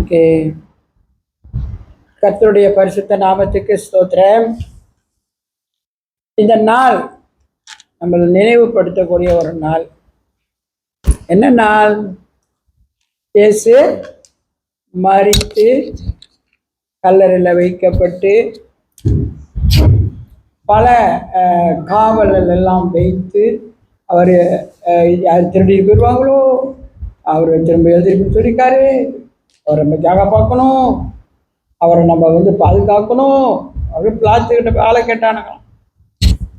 Okay, கர்த்தருடைய பரிசுத்த நாமத்துக்கு ஸ்தோத்திரம். இந்த நாள் நம்மளை நினைவுபடுத்தக்கூடிய ஒரு நாள். என்ன நாள்? இயேசு மரித்து கல்லறையில் வைக்கப்பட்டு பல காவலர்கள் எல்லாம் வைத்து அவர் யார் திருடி போயிடுவாங்களோ, அவர் திரும்ப எழுதிட்டு சொல்லியிருக்காரு, அவரை நம்ம ஜாக பார்க்கணும், அவரை நம்ம பாதுகாக்கணும். அவர் பிளாத்துக்கிட்ட ஆளை கேட்டானுங்களாம்.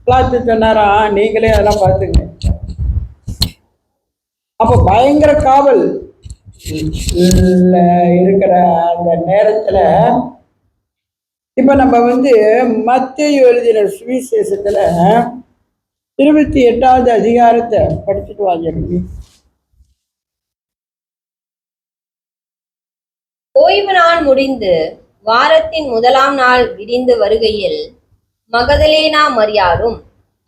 பிளாத்து சொன்னாரா, நீங்களே அதெல்லாம் பார்த்துங்க. அப்போ பயங்கர காவல் இருக்கிற அந்த நேரத்தில் இப்போ நம்ம மத்தேயு எழுதின சுவிசேஷத்தில் 28வது அதிகாரத்தை படிச்சுட்டு வாங்க. ஓய்வு நாள் முடிந்து வாரத்தின் முதலாம் நாள் விடிந்து வருகையில் மகதலேனா மரியாளும்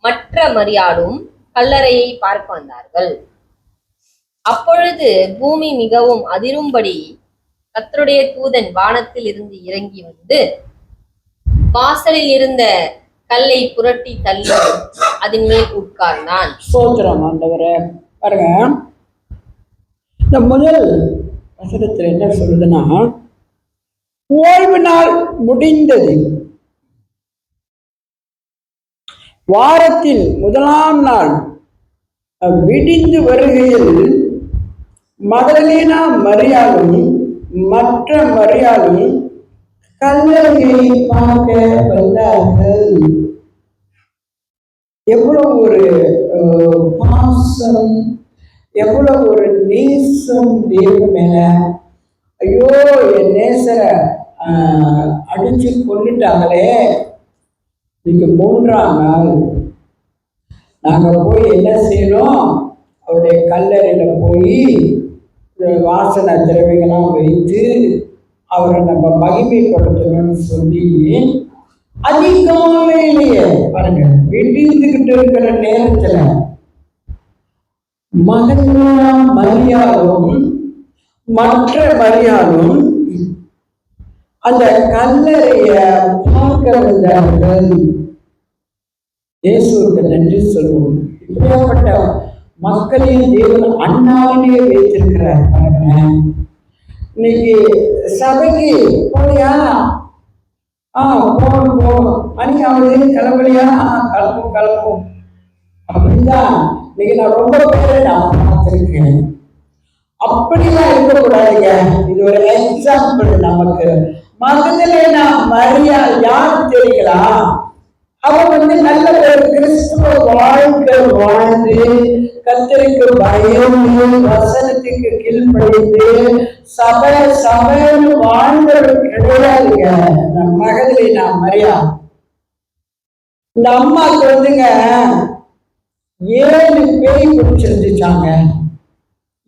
மற்ற மரியாளும் கல்லறையை பார்க்க வந்தார்கள். அப்பொழுது பூமி மிகவும் அதிரும்படி கர்த்தருடைய தூதன் வானத்தில் இருந்து இறங்கி வந்து வாசலில் இருந்த கல்லை புரட்டி தள்ளி அதன் மேல் உட்கார்ந்தான். சோத்திரம் ஆண்டவரே. பாருங்க, இந்த முதல் வசனத்தில் என்ன சொல்லுதுன்னா, ஓய்வு நாள் முடிந்தது, வாரத்தின் முதலாம் நாள் விடிந்து வருகையில் மகதலேனா மரியாளும் மற்ற மரியாளும் கல்லறையை பார்க்க வந்தார்கள். எவ்வளவு ஒரு பாசம், எவ்வளவு ஒரு நேசம் தேவன் மேல. ஐயோ, என் நேசரை அடிச்சு கொண்டுட்டாங்களே, இன்னைக்கு 3ஆம் நாள் நாங்க போய் என்ன செய்யணும், அவருடைய கல்லறையில போய் வாசனை திரவியெல்லாம் வைத்து அவரை நம்ம மகிமைப்படுத்தணும்னு சொல்லி அதிகாலையிலேயே பாருங்க, விடிந்துகிட்டு இருக்கிற நேரத்துல மகதலேனா மரியாளும் மற்ற மரியாளும் அந்த கல்லறைய பார்க்க வந்தார்கள். இயேசுவுக்கு நன்றி சொல்லுவோம். இப்படியாப்பட்ட மக்களின் தேவன் அண்ணாவிலே வைத்திருக்கிறார். இன்னைக்கு சபைக்கு போலியா? போகணும். மணிக்கு அவரு கிளம்பலையா? கிளம்பும் அப்படின்தான் இன்னைக்கு நான் ரொம்ப பேரை நான் பார்த்திருக்கேன். அப்படிலாம் இருக்கக்கூடாதுங்க. இது ஒரு எக்ஸாம்பிள் நமக்கு. மகதலேனா மரியாள் யார் தெரியுங்களா? அவன் நல்ல ஒரு கிறிஸ்துவ வாழ்க்கை வாழ்ந்து கர்த்தருக்கு பயந்து வசனத்துக்கு கீழ்ப்படிந்து சபைன்னு வாழ்ந்தவர் கிடையாதுங்க. மகதலேனா மரியாள் இந்த அம்மாவுக்கு 7 பேய் பிடிச்சிருந்துச்சாங்க.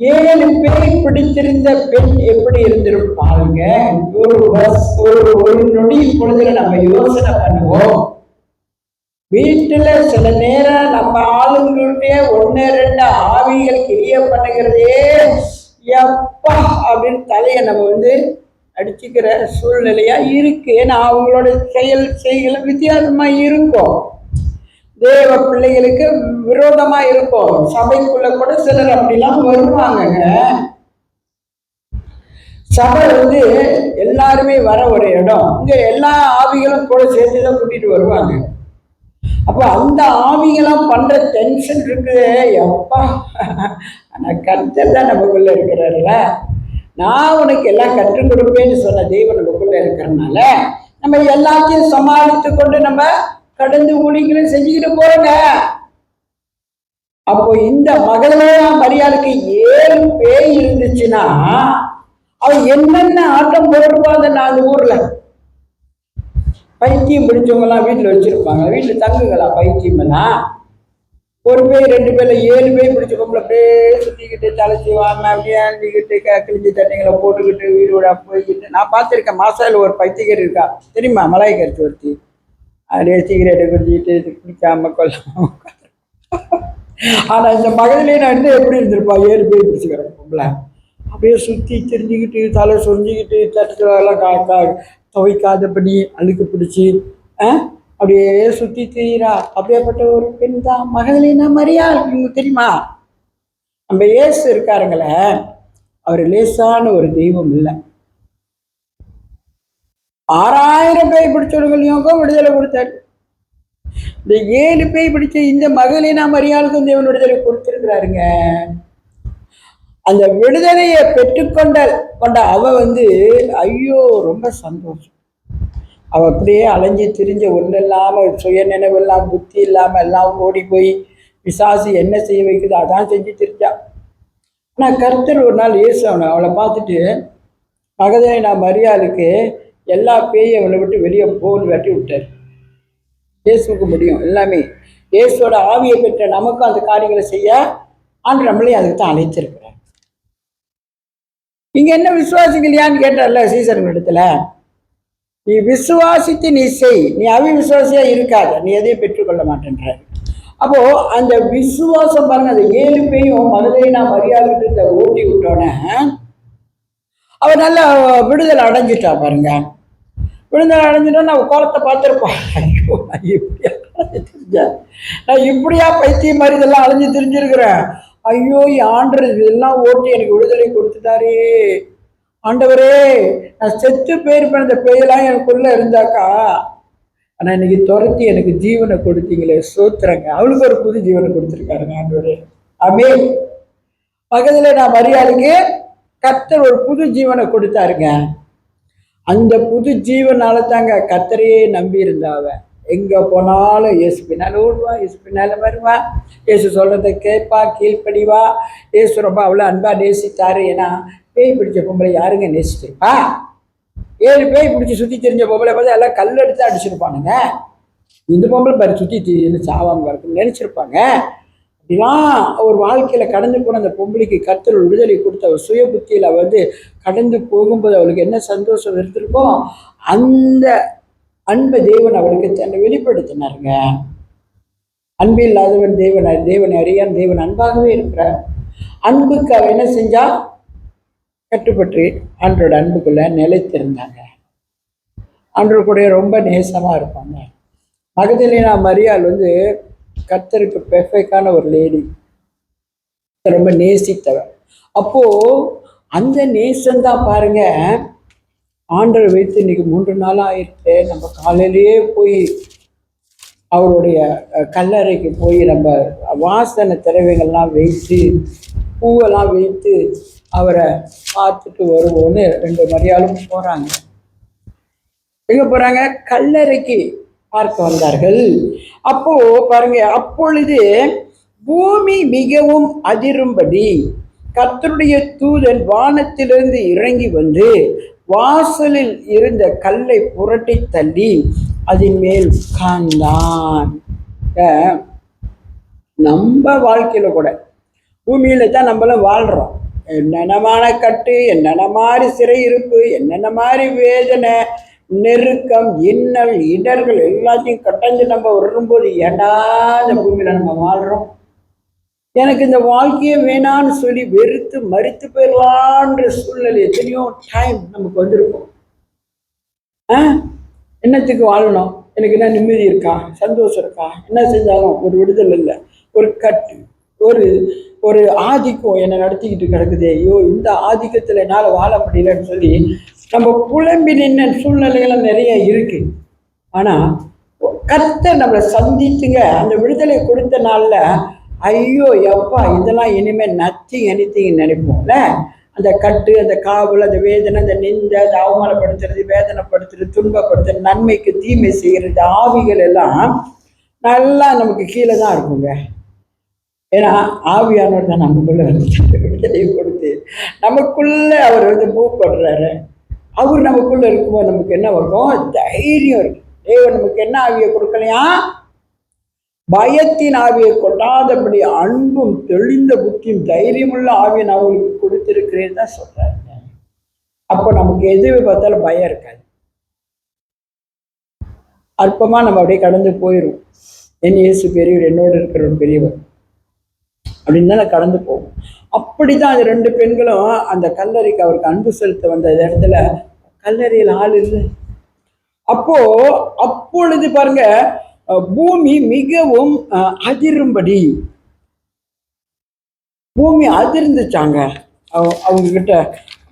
7 பேய் பிடித்திருந்த பெண் எப்படி இருந்திருப்பாங்க? ஒரு நொடி பொழுதுல நம்ம யோசனை பண்ணுவோம். வீட்டுல சில நேரம் நம்ம ஆளுங்களுடைய 1-2 ஆவிகள் கிரிய பண்ணுகிறதே எப்பா அப்படின்னு தலையை நம்ம அடிச்சுக்கிற சூழ்நிலையா இருக்கு. ஏன்னா அவங்களோட செய்கள் வித்தியாசமா இருக்கும், தேவ பிள்ளைகளுக்கு விரோதமா இருக்கும். சபைக்குள்ள கூட சிலர் அப்படிலாம் வருவாங்க. சபை எல்லாருமே வர ஒரு இடம். இங்க எல்லா ஆவிகளும் கூட சேர்த்துதான் கூட்டிட்டு வருவாங்க. அப்ப அந்த ஆவிகளாம் பண்ற டென்ஷன் இருக்குது எப்பா. ஆனா கர்த்தர் தான் நமக்குள்ள இருக்கிறாருல. நான் உனக்கு எல்லாம் கற்றுக் கொடுப்பேன்னு சொன்ன தெய்வம் நமக்குள்ள இருக்கிறதுனால நம்ம எல்லாத்தையும் சமாளித்து கொண்டு நம்ம கடந்து ஊழியங்களும் செஞ்சுக்கிட்டு போறோங்க. அப்போ இந்த மகதலேனா மரியாளுக்கு 7 பேய் இருந்துச்சுன்னா அவ என்னென்ன ஆட்டம் போட்டுப்பாங்க. அந்த ஊர்ல பைத்தியம் பிடிச்சவங்கலாம் வீட்டில் வச்சிருப்பாங்க. வீட்டில் தங்குங்களா பைத்தியமெல்லாம்? ஒரு பேய் 2 பேர்ல 7 பேய் பிடிச்ச பொம்பளை அப்படியே சுத்திக்கிட்டு தலைச்சி வாங்க அப்படியே அண்டிக்கிட்டு கிழிஞ்சி தண்ணிங்களை போட்டுக்கிட்டு வீடு போய்கிட்டு நான் பார்த்துருக்கேன். மாசாயில் ஒரு பைத்தியகர் இருக்கா தெரியுமா? மலாய்க்கரிசி ஒருத்தி அப்படியே சிகரெட்டை குடிச்சிக்கிட்டு குடிக்காம கொள்ளாம. ஆனா இந்த மகதலேனா எப்படி இருந்திருப்பா? 7 பேய் பிடிச்சிக்கிற பொம்பளை. அப்படியே சுற்றி திரிஞ்சுக்கிட்டு தலை சொரிஞ்சிக்கிட்டு தட்டுலாம் துவைக்காதபடி அழுக்கு பிடிச்சி அப்படியே சுற்றி திரியிறா. அப்படியேப்பட்ட ஒரு பெண் தான் மகதலேனா மரியாள். உங்களுக்கு தெரியுமா? நம்ம இயேசு இருக்காருங்களே, அவர் லேசான ஒரு தெய்வம் இல்லை. 6000 பேய் பிடிச்சவர்களையும் விடுதலை கொடுத்தாரு. இந்த 7 பேய் பிடிச்ச இந்த மகதலேனா மரியாளுக்கும் தேவன் விடுதலை கொடுத்திருக்கிறாருங்க. அந்த விடுதலையை கொண்ட அவ ஐயோ ரொம்ப சந்தோஷம். அவ அப்படியே அலைஞ்சி திரிஞ்ச ஒண்ணு இல்லாம சுய நினைவு இல்லாம புத்தி இல்லாம எல்லாம் ஓடி போய் பிசாசு என்ன செய்ய வைக்குது அதான் செஞ்சு திரிஞ்சா. ஆனா கர்த்தர் ஒரு நாள் இயேசு அவளை பார்த்துட்டு, மகதலேனா மரியாளுக்கு எல்லா பேயும் அவளை விட்டு வெளியே போன்னு வெட்டி விட்டார். இயேசுக்கு முடியும் எல்லாமே. இயேசுவோட ஆவியை பெற்ற நமக்கும் அந்த காரியங்களை செய்ய ஆண்டு நம்மளையும் அதுக்கு தான் அழைச்சிருக்கிறார். இங்க என்ன விசுவாசிக்கலையான்னு கேட்டார்ல சீசர்களிடத்துல. நீ விசுவாசித்து நீ செய், நீ அவிசுவாசியா இருக்காத, நீ எதையும் பெற்றுக்கொள்ள மாட்டேன்ற. அப்போ அந்த விசுவாசம் பாருங்க, அந்த 7 பேயும் மகதலேனா மரியாதை ஓட்டி விட்டோன்னே அவ நல்ல விடுதலை அடைஞ்சிட்டா பாருங்க. விடுதலை அடைஞ்சிட்டோன்னு அவ கோலத்தை பார்த்துருப்பான். ஐயோ நான் இப்படியா தெரிஞ்சேன், நான் இப்படியா பைத்தியம் மாதிரி இதெல்லாம் அலைஞ்சு தெரிஞ்சிருக்கிறேன். ஐயோ ஆண்டவர் இதெல்லாம் ஓட்டி எனக்கு விடுதலை கொடுத்துட்டாரே, ஆண்டவரே நான் செத்து போயிருப்பேன் இந்த பேயெல்லாம் எனக்குள்ள இருந்தாக்கா. ஆனா இன்னைக்கு துரத்தி எனக்கு ஜீவனை கொடுத்தீங்களே, சோத்துறங்க. அவளுக்கு ஒரு புது ஜீவனை கொடுத்துருக்காருங்க ஆண்டவரே. ஆமென். மகதலேனா மரியாளுக்கு கர்த்தர் ஒரு புது ஜீவனை கொடுத்தாருங்க. அந்த புது ஜீவனால தாங்க கர்த்தரையே நம்பி இருந்தாவ. எங்க போனாலும் இயேசு பின்னால ஓடுவா, இயேசு பின்னால வருவா, இயேசு சொல்றதை கேட்பா, கீழ்ப்படிவா. இயேசு ரொம்ப அவ்வளோ அன்பா நேசித்தாரு. ஏன்னா பேய் பிடிச்ச பொம்பளை யாருங்க நேசிச்சிருப்பா? 7 பேய் பிடிச்சி சுற்றி தெரிஞ்ச பொம்பளை பார்த்து எல்லாம் கல் எடுத்து அடிச்சிருப்பானுங்க. இந்த பொம்பளை பாரு சுற்றி திரின்னு சாவாம இருக்குன்னு நினைச்சிருப்பாங்க. அப்படிலாம் ஒரு வாழ்க்கையில கடந்து போன அந்த பொம்பளைக்கு கர்த்தர் விடுதலை கொடுத்த ஒரு சுய புத்தியில கடந்து போகும்போது அவளுக்கு என்ன சந்தோஷம் இருந்திருக்கோ அந்த அன்பை தேவன் அவளுக்கு தன்னை வெளிப்படுத்தினாருங்க. அன்பு இல்லாதவன் தேவனை அறியான், தேவன் அன்பாகவே இருக்கிறார். அன்புக்கு அவ என்ன செஞ்சா? கட்டுப்பட்டு ஆண்டோட அன்புக்குள்ள நிலைத்திருந்தாங்க. ஆண்டோர் கூட ரொம்ப நேசமா இருப்பாங்க. மகதலேனா மரியாள் கர்த்தருக்கு பெர்ஃபெக்டான ஒரு லேடி, ரொம்ப நேசித்தவர். அப்போ அந்த நேசம்தான் பாருங்க ஆண்டவர் வைத்து இன்னைக்கு 3 நாள் ஆயிடுச்சு. நம்ம காலையிலேயே போய் அவருடைய கல்லறைக்கு போய் நம்ம வாசனை திரவியங்கள்லாம் வைத்து பூவெல்லாம் வைத்து அவரை பார்த்துட்டு வருவோன்னு 2 மரியாளும் போறாங்க. எங்க போறாங்க? கல்லறைக்கு பார்க்க வந்தார்கள். அப்போ பாருங்க, அப்பொழுது பூமி மிகவும் அதிரும்படி கர்த்தருடைய தூதன் வானத்திலிருந்து இறங்கி வந்து வாசலில் இருந்த கல்லை புரட்டி தள்ளி அதன் மேல் உட்கார்ந்தான். நம்ம வாழ்க்கையில கூட பூமியில தான் நம்மளும் வாழ்றோம். என்னென்னமான கட்டு, என்னென்ன மாதிரி சிறையிருப்பு, என்னென்ன மாதிரி வேதனை, நெருக்கம், இன்னல், இடர்கள் எல்லாத்தையும் கட்டஞ்சு நம்ம வரும்போது ஏண்டா இந்த பூமியில நம்ம வாழ்றோம், எனக்கு இந்த வாழ்க்கையே வேணான்னு சொல்லி வெறுத்து மறித்து போயிடலான்ற சூழ்நிலை எத்தனையோ டைம் நமக்கு வந்திருக்கும். என்னத்துக்கு வாழணும்? எனக்கு என்ன நிம்மதி இருக்கா, சந்தோஷம் இருக்கா? என்ன செஞ்சாலும் ஒரு விடுதலை இல்லை, ஒரு கட்டு, ஒரு ஒரு ஆதிக்கம் என்னை நடத்திக்கிட்டு கிடக்குது. ஐயோ இந்த ஆதிக்கத்தில் என்னால் வாழ முடியலன்னு சொல்லி நம்ம புலம்பி நின்ன சூழ்நிலைகள்லாம் நிறைய இருக்கு. ஆனால் கர்த்தர் நம்மளை சந்தித்துங்க அந்த விடுதலை கொடுத்த நாளில் ஐயோ எப்பா இதெல்லாம் இனிமேல் நத்திங் எனித்திங் நினைப்போம்ல. அந்த கட்டு, அந்த காவல், அந்த வேதனை, அந்த நிந்தை, அந்த அவமானப்படுத்துறது, வேதனைப்படுத்துறது, துன்பப்படுத்துறது, நன்மைக்கு தீமை செய்கிறது, ஆவிகள் எல்லாம் நல்லா நமக்கு கீழே தான் இருக்குங்க. ஏன்னா ஆவியானவர் தான் நமக்குள்ள விடுதலையை கொடுத்து நமக்குள்ள அவர் மூவ் பண்றாரு. அவர் நமக்குள்ள இருக்கும்போது நமக்கு என்ன வரும்? தைரியம் இருக்கு. தேவன் நமக்கு என்ன ஆவியை கொடுக்கலையா? பயத்தின் ஆவியை கொள்ளாதபடி அன்பும் தெளிந்த புத்தியும் தைரியமுள்ள ஆவியை நான் உங்களுக்கு கொடுத்திருக்கிறேன்னு தான் சொல்றாரு. அப்போ நமக்கு எது பார்த்தாலும் பயம் இருக்காது. அற்பமா நம்ம அப்படியே கடந்து போயிடும். என் இயேசு பெரியவர், என்னோடு இருக்கிற ஒரு பெரியவர் அப்படின்னு தான் கடந்து போகும். அப்படிதான் அந்த ரெண்டு பெண்களும் அந்த கல்லறைக்கு அவருக்கு அன்பு செலுத்த வந்த இடத்துல கல்லறையில் ஆள் இல்லை. அப்பொழுது பாருங்க, பூமி மிகவும் அதிரும்படி, பூமி அதிர்ந்துச்சாங்க. அவங்க கிட்ட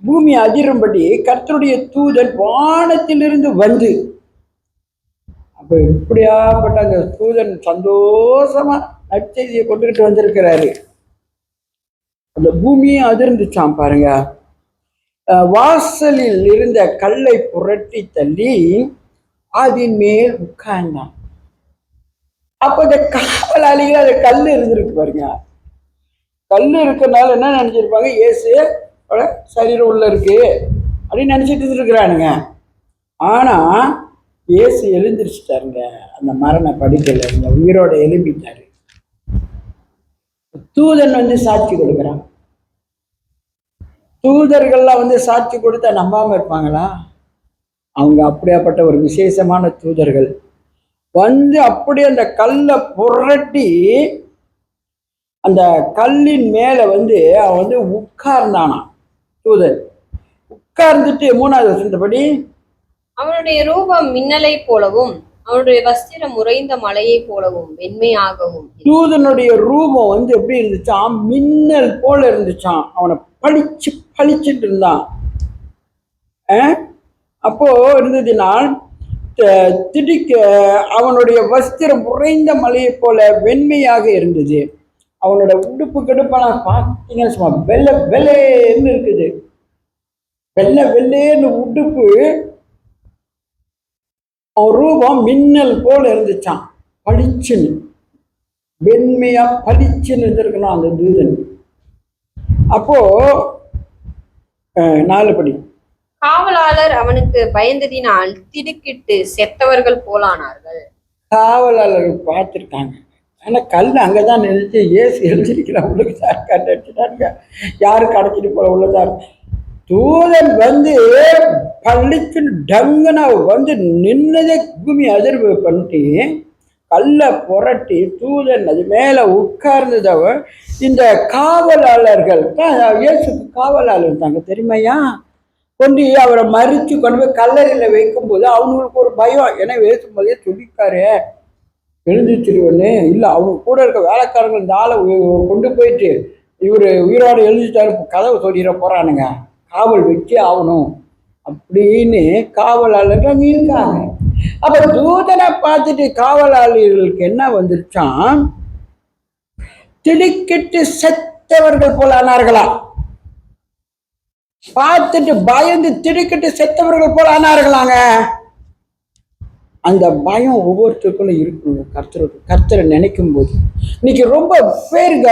பூமி அதிரும்படி கர்த்தருடைய தூதன் வானத்திலிருந்து வந்து, அப்ப இப்படியாப்பட்ட அந்த தூதன் சந்தோஷமா நற்செய்தியை கொண்டுகிட்டு வந்திருக்கிறாரு. அந்த பூமியும் அதிர்ந்துச்சான் பாருங்க. வாசலில் இருந்த கல்லை புரட்டி தள்ளி அதன் மேல் உட்கார்ந்தான். அப்ப இந்த காவலாளிகள் அந்த கல் இருந்திருக்கு பாருங்க. கல் இருக்கிறதுனால என்ன நினைச்சிருப்பாங்க, இயேசு சரீரம் உள்ள இருக்கு அப்படின்னு நினைச்சிட்டு இருந்துருக்கிறானுங்க. ஆனா இயேசு எழுந்திரிச்சிட்டாருங்க. அந்த மரண படுக்கையில இருந்த உயிரோட எழுப்பிட்டாரு. தூதன் வந்து சாட்சி கொடுக்குறான். தூதர்கள்லாம் வந்து சாட்சி கொடுத்தா நம்பாம இருப்பாங்களா? அவங்க அப்படியாப்பட்ட ஒரு விசேஷமான தூதர்கள் வந்து அப்படியே அந்த கல்லை புரட்டி அந்த கல்லின் மேல வந்து அவன் வந்து உட்கார்ந்தானா. தூதன் உட்கார்ந்துட்டு 3வது வசனப்படி, அவனுடைய ரூபம் மின்னலை போலவும் அவனுடைய வஸ்திரம் உறைந்த மலையை போலவும் வெண்மையாகவும். தூதனுடைய ரூபம் வந்து எப்படி இருந்துச்சான்? மின்னல் போல இருந்துச்சான். அவனை பளிச்சுட்டு இருந்தான். அப்போ இருந்ததுனால் திடிக்க அவனுடைய வஸ்திரம் உறைந்த மலையை போல வெண்மையாக இருந்தது. அவனோட உடுப்பு கெடுப்பெல்லாம் பார்த்தீங்கன்னா சும்மா வெள்ளைன்னு இருக்குது. வெள்ளைன்னு உடுப்பு, அவன் ரூபம் மின்னல் போல இருந்துச்சான். பளிச்சுன்னு வெண்மையா பளிச்சுன்னு இருந்திருக்கணும் அந்த தூதன். அப்போ 4 படி, காவலாளர் அவனுக்கு பயந்ததினால் திடுக்கிட்டு செத்தவர்கள் போலானார்கள். காவலாளர்கள் பார்த்துருக்காங்க. ஆனா கல் அங்கதான் நினைச்சு ஏசு எழுந்திருக்கிறான். உள்ளுக்கு சார் கண்டிட்டாங்க. யாருக்கு அடைச்சிட்டு போல உள்ளதார். தூதன் வந்து பள்ளிச்சுன்னு டங்குனா வந்து நின்னதே பூமி அதிர்வு பண்ணிட்டு கல்லை புரட்டி தூதன் அது மேல உட்கார்ந்ததவ. இந்த காவலாளர்கள் தான் இயேசுக்கு காவலாளர் தாங்க, தெரியுமையா? கொண்டு அவரை மறித்து கொண்டு போய் கல்லறையில் வைக்கும்போது அவங்களுக்கு ஒரு பயம். ஏன்னா பேசும்போதே சொல்லிக்காரு எழுந்திச்சிருவன்னு. இல்லை, அவங்க கூட இருக்க வேலைக்காரங்க இந்த ஆளை கொண்டு போயிட்டு இவர் உயிரோடு எழுதிட்டாரு, கதவை சொல்லிட போறானுங்க, காவல் வச்சு ஆகணும் அப்படின்னு காவலாளர்கள் அங்கே இருக்காங்க. அப்ப தூதனை பார்த்துட்டு காவலாளர்களுக்கு என்ன வந்துருச்சான்? திடுக்கிட்டு செத்தவர்கள் போல ஆனார்களா? பார்த்துட்டு பயந்து திடுக்கிட்டு செத்தவர்கள் போல ஆனார்களாங்க. அந்த பயம் ஒவ்வொருத்தருக்குள்ள இருக்கணும். கர்த்தரை நினைக்கும் போது இன்னைக்கு ரொம்ப பேருங்க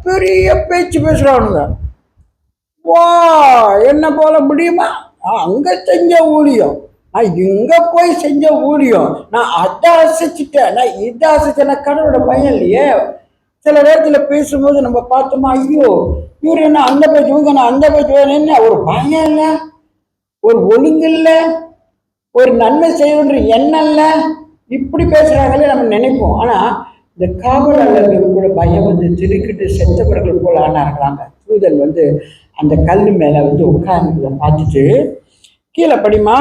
பெரிய பேச்சு பேசுறானுங்க. வா, என்ன போல முடியுமா? அங்க செஞ்ச ஊழியம், நான் இங்க போய் செஞ்ச ஊழியம், நான் அதை அசைச்சிட்டேன், நான் இதை அசைச்சேன். கடவுளோட பயம் இல்லையே. சில நேரத்துல பேசும்போது நம்ம பார்த்தோமா, ஐயோ இவர் என்ன அந்த பேச்சு, இவங்க நான் அந்த பேச்சு, என்ன ஒரு பயம் இல்லை, ஒரு ஒழுங்கு இல்லை, ஒரு நன்மை செய்யணுன்ற எண்ணம் இல்லை, இப்படி பேசுறாங்களே நம்ம நினைப்போம். ஆனா இந்த காவலாளர்கள் கூட பயம் வந்து திருக்கிட்டு செத்தவர்கள் போல ஆனார்களாங்க. தூதன் வந்து அந்த கல் மேல வந்து உட்கார்ந்து பார்த்துட்டு, கீழே படிமா.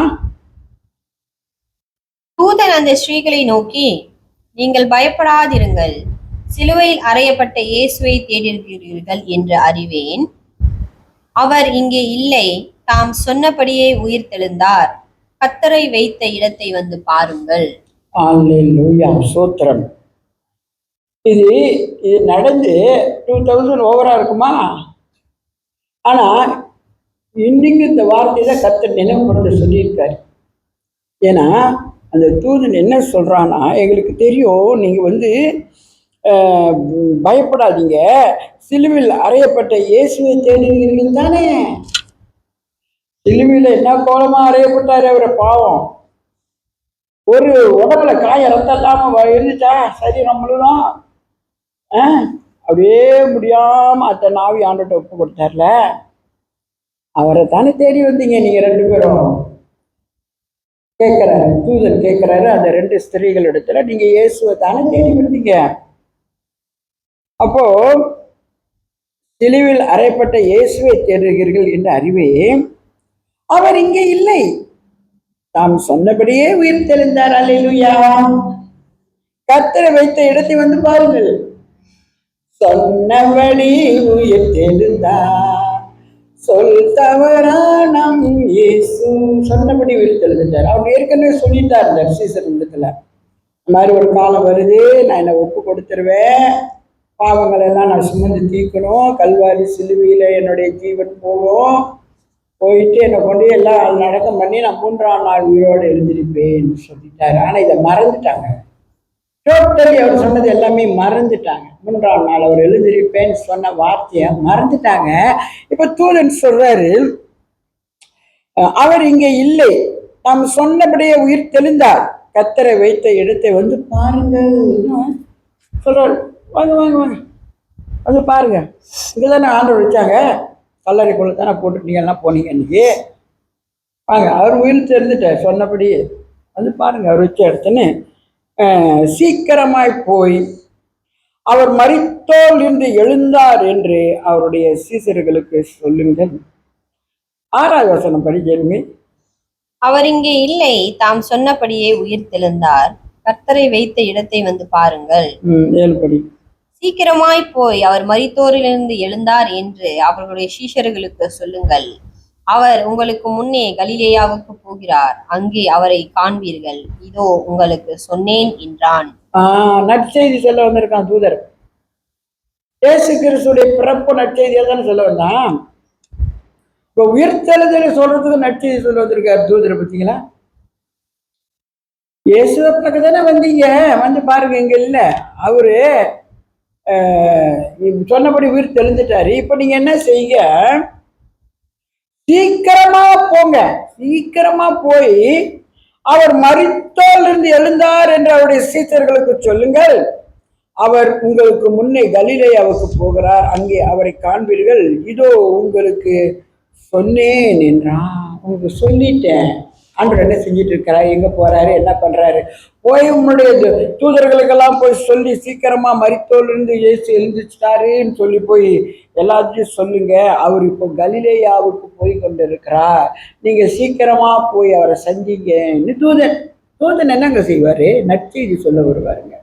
தூதன் அந்த ஸ்ரீகளை நோக்கி, நீங்கள் பயப்படாதிருங்கள், சிலுவையில் அறையப்பட்ட இயேசுவை தேடியிருக்கிறீர்கள் என்று அறிவேன். அவர் இங்கே இல்லை, தாம் சொன்னபடியே உயிர் தெழுந்தார். கர்த்தரை வைத்த இடத்தை வந்து பாருங்கள். அல்லேலூயா, ஸ்தோத்திரம். இது நடந்து 2000 ஓவரா இருக்குமா? ஆனா இன்னைக்கு இந்த வார்த்தையில கர்த்தர் நினைவுபடுத்த சொல்லியிருக்காரு. ஏன்னா அந்த தூதன் என்ன சொல்றான்னா, எங்களுக்கு தெரியும் நீங்க வந்து பயப்படாதீங்க, சிலுவையில் அறையப்பட்ட இயேசுவை தேடுகிறீர்கள் தானே. சிலுவையில் என்ன கோலமா அறையப்பட்டாரு அவரை, பாவம். ஒரு உடம்புல காய ரத்தம் இல்லாம இருந்துச்சா சரீரம் முழுதும்? அப்படியே முடியாம அத்தனை ஆவி ஆண்டுகிட்ட ஒப்பு கொடுத்தார்ல, அவரை தானே தேடி வந்தீங்க நீங்க 2 பேரும். கேட்கிறாரு, தூதன் கேட்கிறாரு அந்த 2 ஸ்திரீகள் இடத்துல, நீங்க இயேசுவை தானே தேடி வந்தீங்க. அப்போ சிலுவில் அறையப்பட்ட இயேசுவை தேடுகிறீர்கள் என்று அறிவேன், அவர் இங்கே இல்லை, தாம் சொன்னபடியே உயிர் தெளிந்தார். அல்லேலூயா. கர்த்தரை வைத்த இடத்தை வந்து பாருங்கள். சொன்னபடி உயிர் தெளிந்தார், சொல் தவறா நம் இயேசு சொன்னபடி உயிர் தெளிந்தார். அவர் ஏற்கனவே சொல்லிட்டார் இந்த சீசர் இடத்துல, இந்த மாதிரி ஒரு காலம் வருது, நான் என்னை ஒப்பு கொடுத்துருவேன், பாவங்கள் எல்லாம் நான் சுமந்து தீர்க்கணும், கல்வாரி சிலுவையில என்னுடைய ஜீவன் போகும், போயிட்டு என்னை கொண்டு எல்லாம் நடக்கம் பண்ணி நான் 3ஆம் நாள் உயிரோடு எழுந்திருப்பேன்னு சொல்லிட்டாரு. ஆனா இதை மறந்துட்டாங்க. டோட்டலி அவர் சொன்னது எல்லாமே மறந்துட்டாங்க. 3ஆம் நாள் அவர் எழுந்திருப்பேன்னு சொன்ன வார்த்தையை மறந்துட்டாங்க. இப்ப தூதன் சொல்றாரு, அவர் இங்கே இல்லை, நாம் சொன்னபடியே உயிர் தெளிந்தார், கர்த்தரை வைத்த இடத்தை வந்து பாருங்கள் சொல்றாரு. வாங்க வாங்க வாங்க வந்து பாருங்க, இங்கதானே ஆண்டவர் வச்சாங்க, கல்லறைக்குள்ள தானே போட்டுட்டீங்க, எல்லாம் போனீங்க இன்னைக்கு, வாங்க. அவர் உயிர் தெரிஞ்சுட்டார், சொன்னபடி வந்து பாருங்க அவர் வச்ச இடத்துன்னு. சீக்கிரமாய் போய் அவர் மரித்தோல் இருந்து எழுந்தார் என்று அவருடைய சீசர்களுக்கு சொல்லுங்கள். 6வது வசனம் படி கேள்வி. அவர் இங்கே இல்லை, தாம் சொன்னபடியே உயிர் தெழுந்தார், கர்த்தரை வைத்த இடத்தை வந்து பாருங்கள். 7 படி. சீக்கிரமாய் போய் அவர் மரித்தோரிலிருந்து எழுந்தார் என்று அவர்களுடைய சீஷர்களுக்கு சொல்லுங்கள். அவர் உங்களுக்கு முன்னே கலிலேயாவுக்கு போகிறார், அங்கே அவரை காண்பீர்கள், இதோ உங்களுக்கு சொன்னேன் என்றான். நற்செய்தி சொல்ல வந்திருக்கான் தூதர். இயேசு கிறிஸ்துடைய பிறப்பு நற்செய்தியா தானே சொல்ல வந்தான். இப்ப உயிர்த்தெழுதலை சொல்றதுக்கு நற்செய்தி சொல்ல வந்திருக்காரு தூதரை. பார்த்தீங்களா, இயேசுவை பார்க்க தானே வந்தீங்க, வந்து பாருங்க இங்க இல்ல, அவரு சொன்னபடி உயிர் தெளிஞ்சிட்டாரு. இப்ப நீங்க என்ன செய்யுங்க, சீக்கிரமா போங்க, சீக்கிரமா போய் அவர் மரித்தோல் இருந்து எழுந்தார் என்று அவருடைய சீஷர்களுக்கு சொல்லுங்கள், அவர் உங்களுக்கு முன்னே கலிலேயாவுக்கு போகிறார், அங்கே அவரை காண்பீர்கள், இதோ உங்களுக்கு சொன்னேன் என்றான். உங்களுக்கு சொல்லிட்டேன். ஆண்டவர் என்ன செஞ்சுட்டு இருக்கிறாரு, எங்க போறாரு, என்ன பண்றாரு, போய் உன்னுடைய தூதர்களுக்கெல்லாம் போய் சொல்லி சீக்கிரமா மரித்தோல் இருந்து இயேசு எழுந்துச்சிட்டாருன்னு சொல்லி போய் எல்லாத்தையும் சொல்லுங்க, அவர் இப்போ கலிலேயாவுக்கு போய் கொண்டு இருக்கிறார், நீங்க சீக்கிரமா போய் அவரை சந்திங்கன்னு. தூதன் என்னங்க செய்வாரு, நற்செய்தி சொல்ல வருவாருங்க.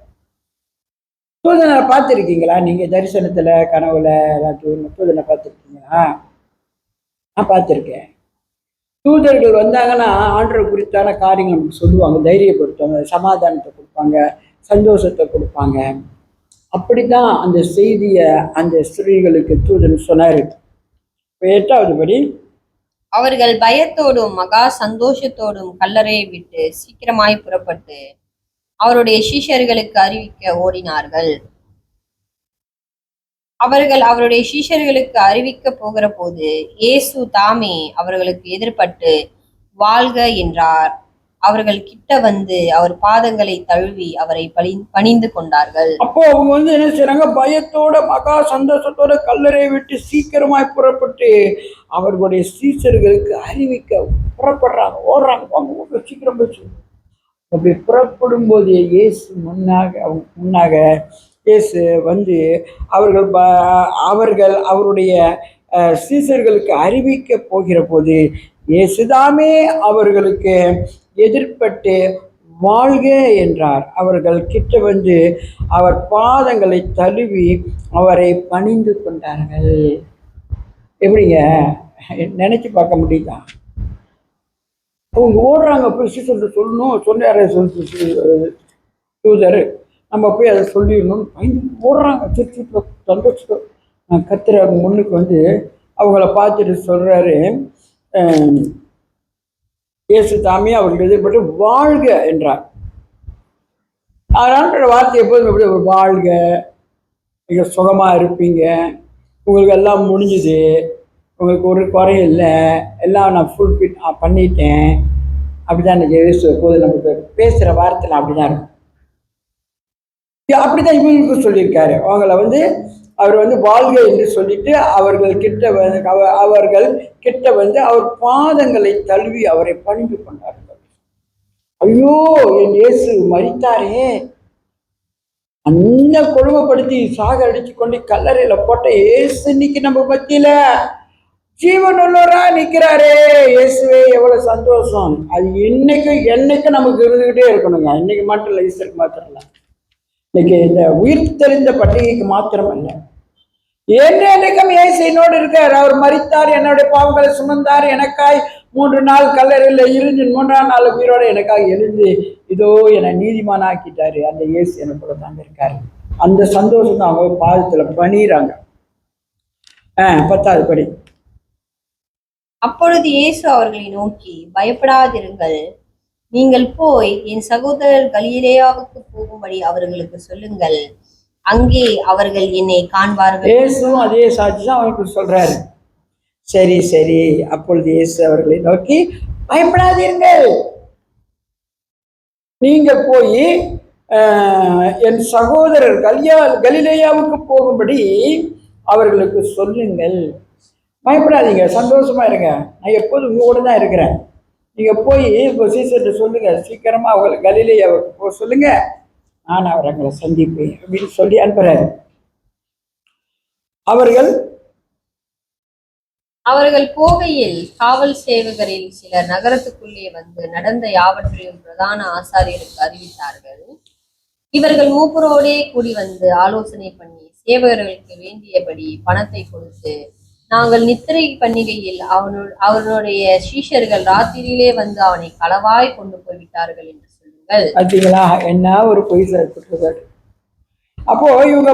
தூதனை பார்த்துருக்கீங்களா நீங்க, தரிசனத்துல கனவுல எல்லாத்தையும் தூதனை பார்த்துருக்கீங்களா? நான் பார்த்துருக்கேன். தூதர்கள் வந்தாங்கன்னா ஆண்டவர் குறித்தான காரியங்கள் நமக்கு சொல்லுவாங்க, தைரியப்படுத்துவாங்க, சமாதானத்தை கொடுப்பாங்க, சந்தோஷத்தை கொடுப்பாங்க. அப்படித்தான் அந்த செய்தியை அந்த ஸ்திரீகளுக்கு தூதன் சொன்னாரு. 8வது படி. அவர்கள் பயத்தோடும் மகா சந்தோஷத்தோடும் கல்லறையை விட்டு சீக்கிரமாய் புறப்பட்டு அவருடைய சீஷர்களுக்கு அறிவிக்க ஓடினார்கள். அவர்கள் அவருடைய சீஷர்களுக்கு அறிவிக்க போகிற போது இயேசு தாமே அவர்களுக்கு எதிர்பட்டு வாழ்க என்றார். அவர்கள் கிட்ட வந்து அவர் பாதங்களை தழுவி அவரை பணிந்து கொண்டார்கள். அப்போ அவங்க வந்து என்ன செய்யறாங்க, பயத்தோட மகா சந்தோஷத்தோட கல்லறையை விட்டு சீக்கிரமாய் புறப்பட்டு அவர்களுடைய சீஷர்களுக்கு அறிவிக்க புறப்படுறாங்க, ஓடுறாங்க, சீக்கிரம் போச்சு. அப்படி புறப்படும் போது இயேசு முன்னாக இயேசு வந்து அவர்கள் அவருடைய சீஷர்களுக்கு அறிவிக்க போகிற போது இயேசுதாமே அவர்களுக்கு எதிர்பட்டு வாழ்க என்றார். அவர்கள் கிட்ட வந்து அவர் பாதங்களை தழுவி அவரை பணிந்து கொண்டார்கள். எப்படிங்க நினைச்சு பார்க்க முடியுதா? அவங்க ஓடுறாங்க, போய் சீசன் சொல்லணும், சொன்னார தூதர், நம்ம போய் அதை சொல்லிடணும்னு பயந்து ஓடுறாங்க. திருச்சி சந்தோஷம் கத்திர முன்னுக்கு வந்து அவங்கள பார்த்துட்டு சொல்றாரு, இயேசு தாமே அவர்கள் எதிர்பட்டு வாழ்க என்றார். அதனால வார்த்தை எப்போதும் எப்படி, வாழ்க, நீங்க சுகமா இருப்பீங்க, உங்களுக்கு எல்லாம் முடிஞ்சுது, உங்களுக்கு ஒரு குறையும் இல்லை, எல்லாம் நான் ஃபுல்ஃபில் பண்ணிட்டேன், அப்படிதான் இயேசு எப்போது நமக்கு பேசுகிற வார்த்தைலாம் அப்படிதான் இருக்கும். அப்படிதான் இவங்களுக்கு சொல்லியிருக்காரு. அவங்கள வந்து அவர் வந்து வாழ்க என்று சொல்லிட்டு அவர்கள் கிட்ட வந்து அவர் பாதங்களை தழுவி அவரை பணிந்து கொண்டார்கள். ஐயோ, என் இயேசு மரித்தாரே, அந்த கொடுமைப்படுத்தி சாகடிச்சு கொண்டு கல்லறையில போட்ட இயேசு இன்னைக்கு நம்ம மத்தியில ஜீவனுள்ளவரா நிக்கிறாரே. இயேசுவே எவ்வளவு சந்தோஷம். அது என்னைக்கும் நமக்கு இருந்துகிட்டே இருக்கணுங்க. இன்னைக்கு மட்டும் இல்லை, ஈஸ்டருக்கு மாத்திரம் இல்லை, இன்னைக்கு இந்த உயிர் தெரிந்த பண்டிகைக்கு மாத்திரம் இல்லை, என்னைக்கும் இயேசு என்னோடு இருக்கார். அவர் மரித்தார், என்னுடைய பாவங்களை சுமந்தார், எனக்காய் 3 நாள் கல்லறையில் இருந்து 3ஆம் நாள் உயிரோட எனக்காக எழுந்து இதோ என்னை நீதிமான ஆக்கிட்டாரு. அந்த இயேசு எனக்குள்ள தாங்க இருக்காரு. அந்த சந்தோஷம் தான் அவங்க பாதத்துல பணிறாங்க. 10வது படி. அப்பொழுது இயேசு அவர்களை நோக்கி, பயப்படாதிருங்கள், நீங்கள் போய் என் சகோதரர் கலிலேயாவுக்கு போகும்படி அவர்களுக்கு சொல்லுங்கள், அங்கே அவர்கள் என்னை காண்பார்கள். இயேசுவும் அதே சாட்சி தான் அவருக்கு சொல்றாரு. சரி சரி. அப்பொழுது இயேசு அவர்களை நோக்கி, பயப்படாதீர்கள், நீங்க போய் என் சகோதரர் கலிலேயாவுக்கு போகும்படி அவர்களுக்கு சொல்லுங்கள். பயப்படாதீங்க, சந்தோஷமா இருங்க, நான் எப்போதும் உங்களோட தான் இருக்கிறேன். நீங்க போய் இப்போ சீசர்கிட்ட சொல்லுங்க, சீக்கிரமா அவங்களை கலிலேயாவுக்கு போக சொல்லுங்க, நான் அவர்களை சந்திப்பேன் அப்படின்னு சொல்லி அனுப்புறாரு. அவர்கள் போகையில் காவல் சேவகரில் சிலர் நகரத்துக்குள்ளே வந்து நடந்த யாவற்றையும் பிரதான ஆசாரியருக்கு அறிவித்தார்கள். இவர்கள் மூப்பரோடே கூடி வந்து ஆலோசனை பண்ணி சேவகர்களுக்கு வேண்டியபடி பணத்தை கொடுத்து, நாங்கள் நித்திரை பண்டிகையில் அவனுடைய சீஷர்கள் ராத்திரியிலே வந்து அவனை களவாய் கொண்டு போய்விட்டார்கள் என்று சொல்லுங்கள். பார்த்தீங்களா, என்ன ஒரு பொய் சொல்லிட்டு. அப்போ இவங்க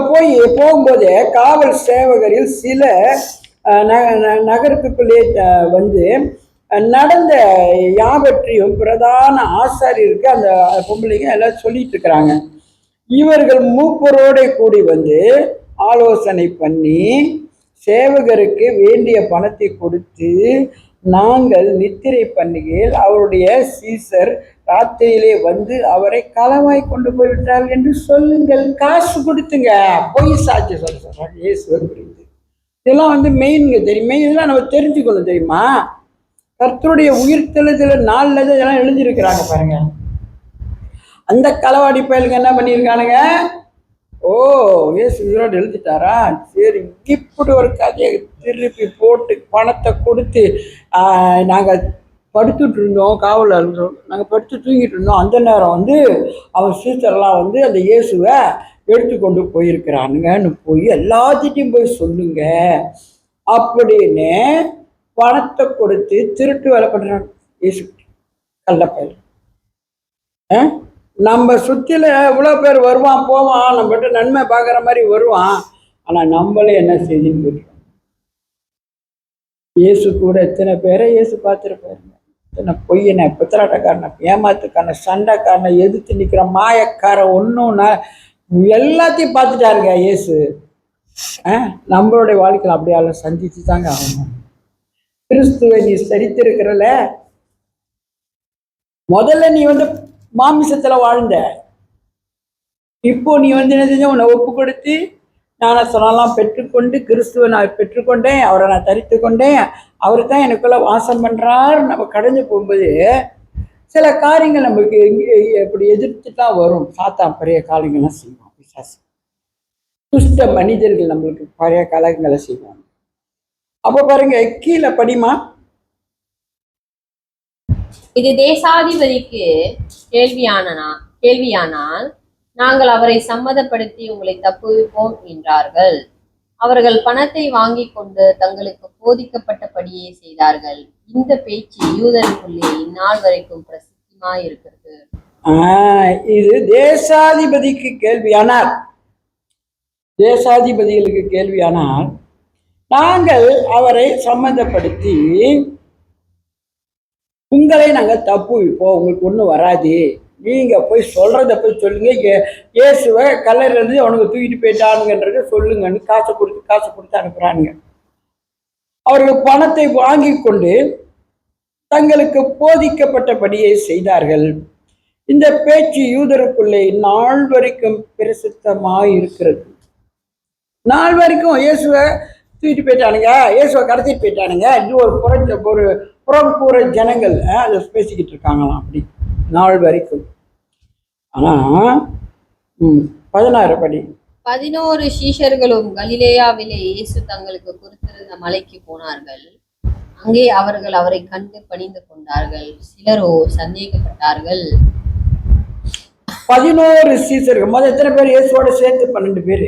போகும்போது காவல் சேவகரில் சில நகரத்துக்குள்ளே வந்து நடந்த யாவற்றையும் பிரதான ஆசாரியருக்கு அந்த பொம்பளைங்க எல்லாம் சொல்லிட்டு இருக்கிறாங்க. இவர்கள் மூப்பரோட கூடி வந்து ஆலோசனை பண்ணி சேவகருக்கு வேண்டிய பணத்தை கொடுத்து, நாங்கள் நித்திரை பண்டிகையில் அவருடைய சீசர் ராத்திரியிலே வந்து அவரை களவாய் கொண்டு போய்விட்டார்கள் என்று சொல்லுங்கள். காசு கொடுத்துங்க, பொய் சாட்சி சொல்றாங்க இயேசு புரியுது. இதெல்லாம் வந்து மெயின்ங்க தெரியுமா, இதெல்லாம் நம்ம தெரிஞ்சுக்கணும் தெரியுமா. கர்த்தருடைய உயிர்த்தெழுதல் நாள்ல இதெல்லாம் எழுதியிருக்கிறாங்க பாருங்க. அந்த களவாடி பயலுக்கு என்ன பண்ணியிருக்கானுங்க, ஓ இயேசு உயிரோடு எழுதிட்டாரா, சரி இப்படி ஒரு கதையை திருப்பி போட்டு பணத்தை கொடுத்து, நாங்கள் படுத்துட்டு இருந்தோம், காவலில் நாங்கள் படுத்து தூங்கிட்டு இருந்தோம், அந்த நேரம் வந்து அவன் சீசர்லாம் வந்து அந்த இயேசுவை எடுத்துக்கொண்டு போயிருக்கிறானுங்கன்னு போய் எல்லாத்திட்டையும் போய் சொல்லுங்க அப்படின்னு பணத்தை கொடுத்து திருட்டு வேலை பண்றாங்க இயேசு. கள்ளப்பயல். நம்ம சுற்றில எவ்வளோ பேர் வருவான் போவான், நம்மகிட்ட நன்மை பார்க்குற மாதிரி வருவான், ஆனால் நம்மளே என்ன செய்தின்னு கேட்கிறோம். இயேசு கூட எத்தனை பேரை இயேசு பார்த்துருப்பாருங்க. எத்தனை பொய்யனை, பித்தலாட்டக்காரனை, ஏமாத்துக்காரனை, சண்டைக்காரனை, எதிர்த்து நிற்கிற மாயக்காரன், ஒன்றுன்னா எல்லாத்தையும் பார்த்துட்டாருங்க இயேசு. நம்மளுடைய வாழ்க்கையில் அப்படியால சந்திச்சு தாங்க ஆகணும். கிறிஸ்துவை நீ சரித்திருக்கிறல, முதல்ல நீ வந்து மாமிசத்துல வாழ்ந்த, இப்போ நீ வந்து என்ன செஞ்ச, உன்னை ஒப்பு கொடுத்து ஞானஸ்நானம் பெற்றுக்கொண்டு கிறிஸ்துவை நான் பெற்றுக்கொண்டேன், அவரை நான் தரித்து கொண்டேன், அவர் தான் எனக்குள்ள வாசம் பண்றாரு. நம்ம கடந்து போகும்போது சில காரியங்கள் நமக்கு இப்படி எதிர்த்து தான் வரும். சாத்தான் பழைய காலங்கள்லாம் செய்வான், பிசாசு துஷ்ட மனிதர்கள் நம்மளுக்கு பழைய காலங்களை செய்வாங்க. அப்போ பாருங்க, கீழே படிமா. இது தேசாதிபதிக்கு கேள்வியானால் நாங்கள் அவரை சம்மதப்படுத்தி உங்களை தப்புவிப்போம் என்றார்கள். அவர்கள் பணத்தை வாங்கி கொண்டு தங்களுக்கு போதிக்கப்பட்டபடியே செய்தார்கள். இந்த பேச்சு யூதருக்குள்ளே இந்நாள் வரைக்கும் பிரசித்தமாய் இருக்கிறது. இது தேசாதிபதிக்கு கேள்வியானார், தேசாதிபதிகளுக்கு கேள்வியானால் நாங்கள் அவரை சம்மந்தப்படுத்தி உங்களை நாங்கள் தப்புவிப்போம், உங்களுக்கு ஒன்றும் வராது, நீங்க போய் சொல்றத போய் சொல்லுங்க, இயேசுவை கல்லறையிலிருந்து அவனுக்கு தூக்கிட்டு போயிட்டானுங்கன்றத சொல்லுங்கன்னு காசை கொடுத்து அனுப்புறானுங்க. அவர்கள் பணத்தை வாங்கி கொண்டு தங்களுக்கு போதிக்கப்பட்டபடியே செய்தார்கள். இந்த பேச்சு யூதருக்குள்ளே நாள் வரைக்கும் பிரசித்தமாக இருக்கிறது. நாள் வரைக்கும் இயேசுவை தூக்கிட்டு போயிட்டானுங்க, இயேசுவை கடத்திட்டு போயிட்டானுங்க, இது ஒரு புறம்பூர ஜனங்கள் அதை பேசிக்கிட்டு இருக்காங்களாம் அப்படி நாள் வரைக்கும். ஆனால் 16 படி. 11 சீஷர்களும் கலிலேயாவிலே இயேசு தங்களுக்கு குறித்திருந்த மலைக்கு போனார்கள். அங்கே அவர்கள் அவரை கண்டு பணிந்து கொண்டார்கள். சிலரோ சந்தேகப்பட்டார்கள். 11 சீசர்கள். முதல் எத்தனை பேர்? இயேசுவோட சேர்த்து 12 பேர்.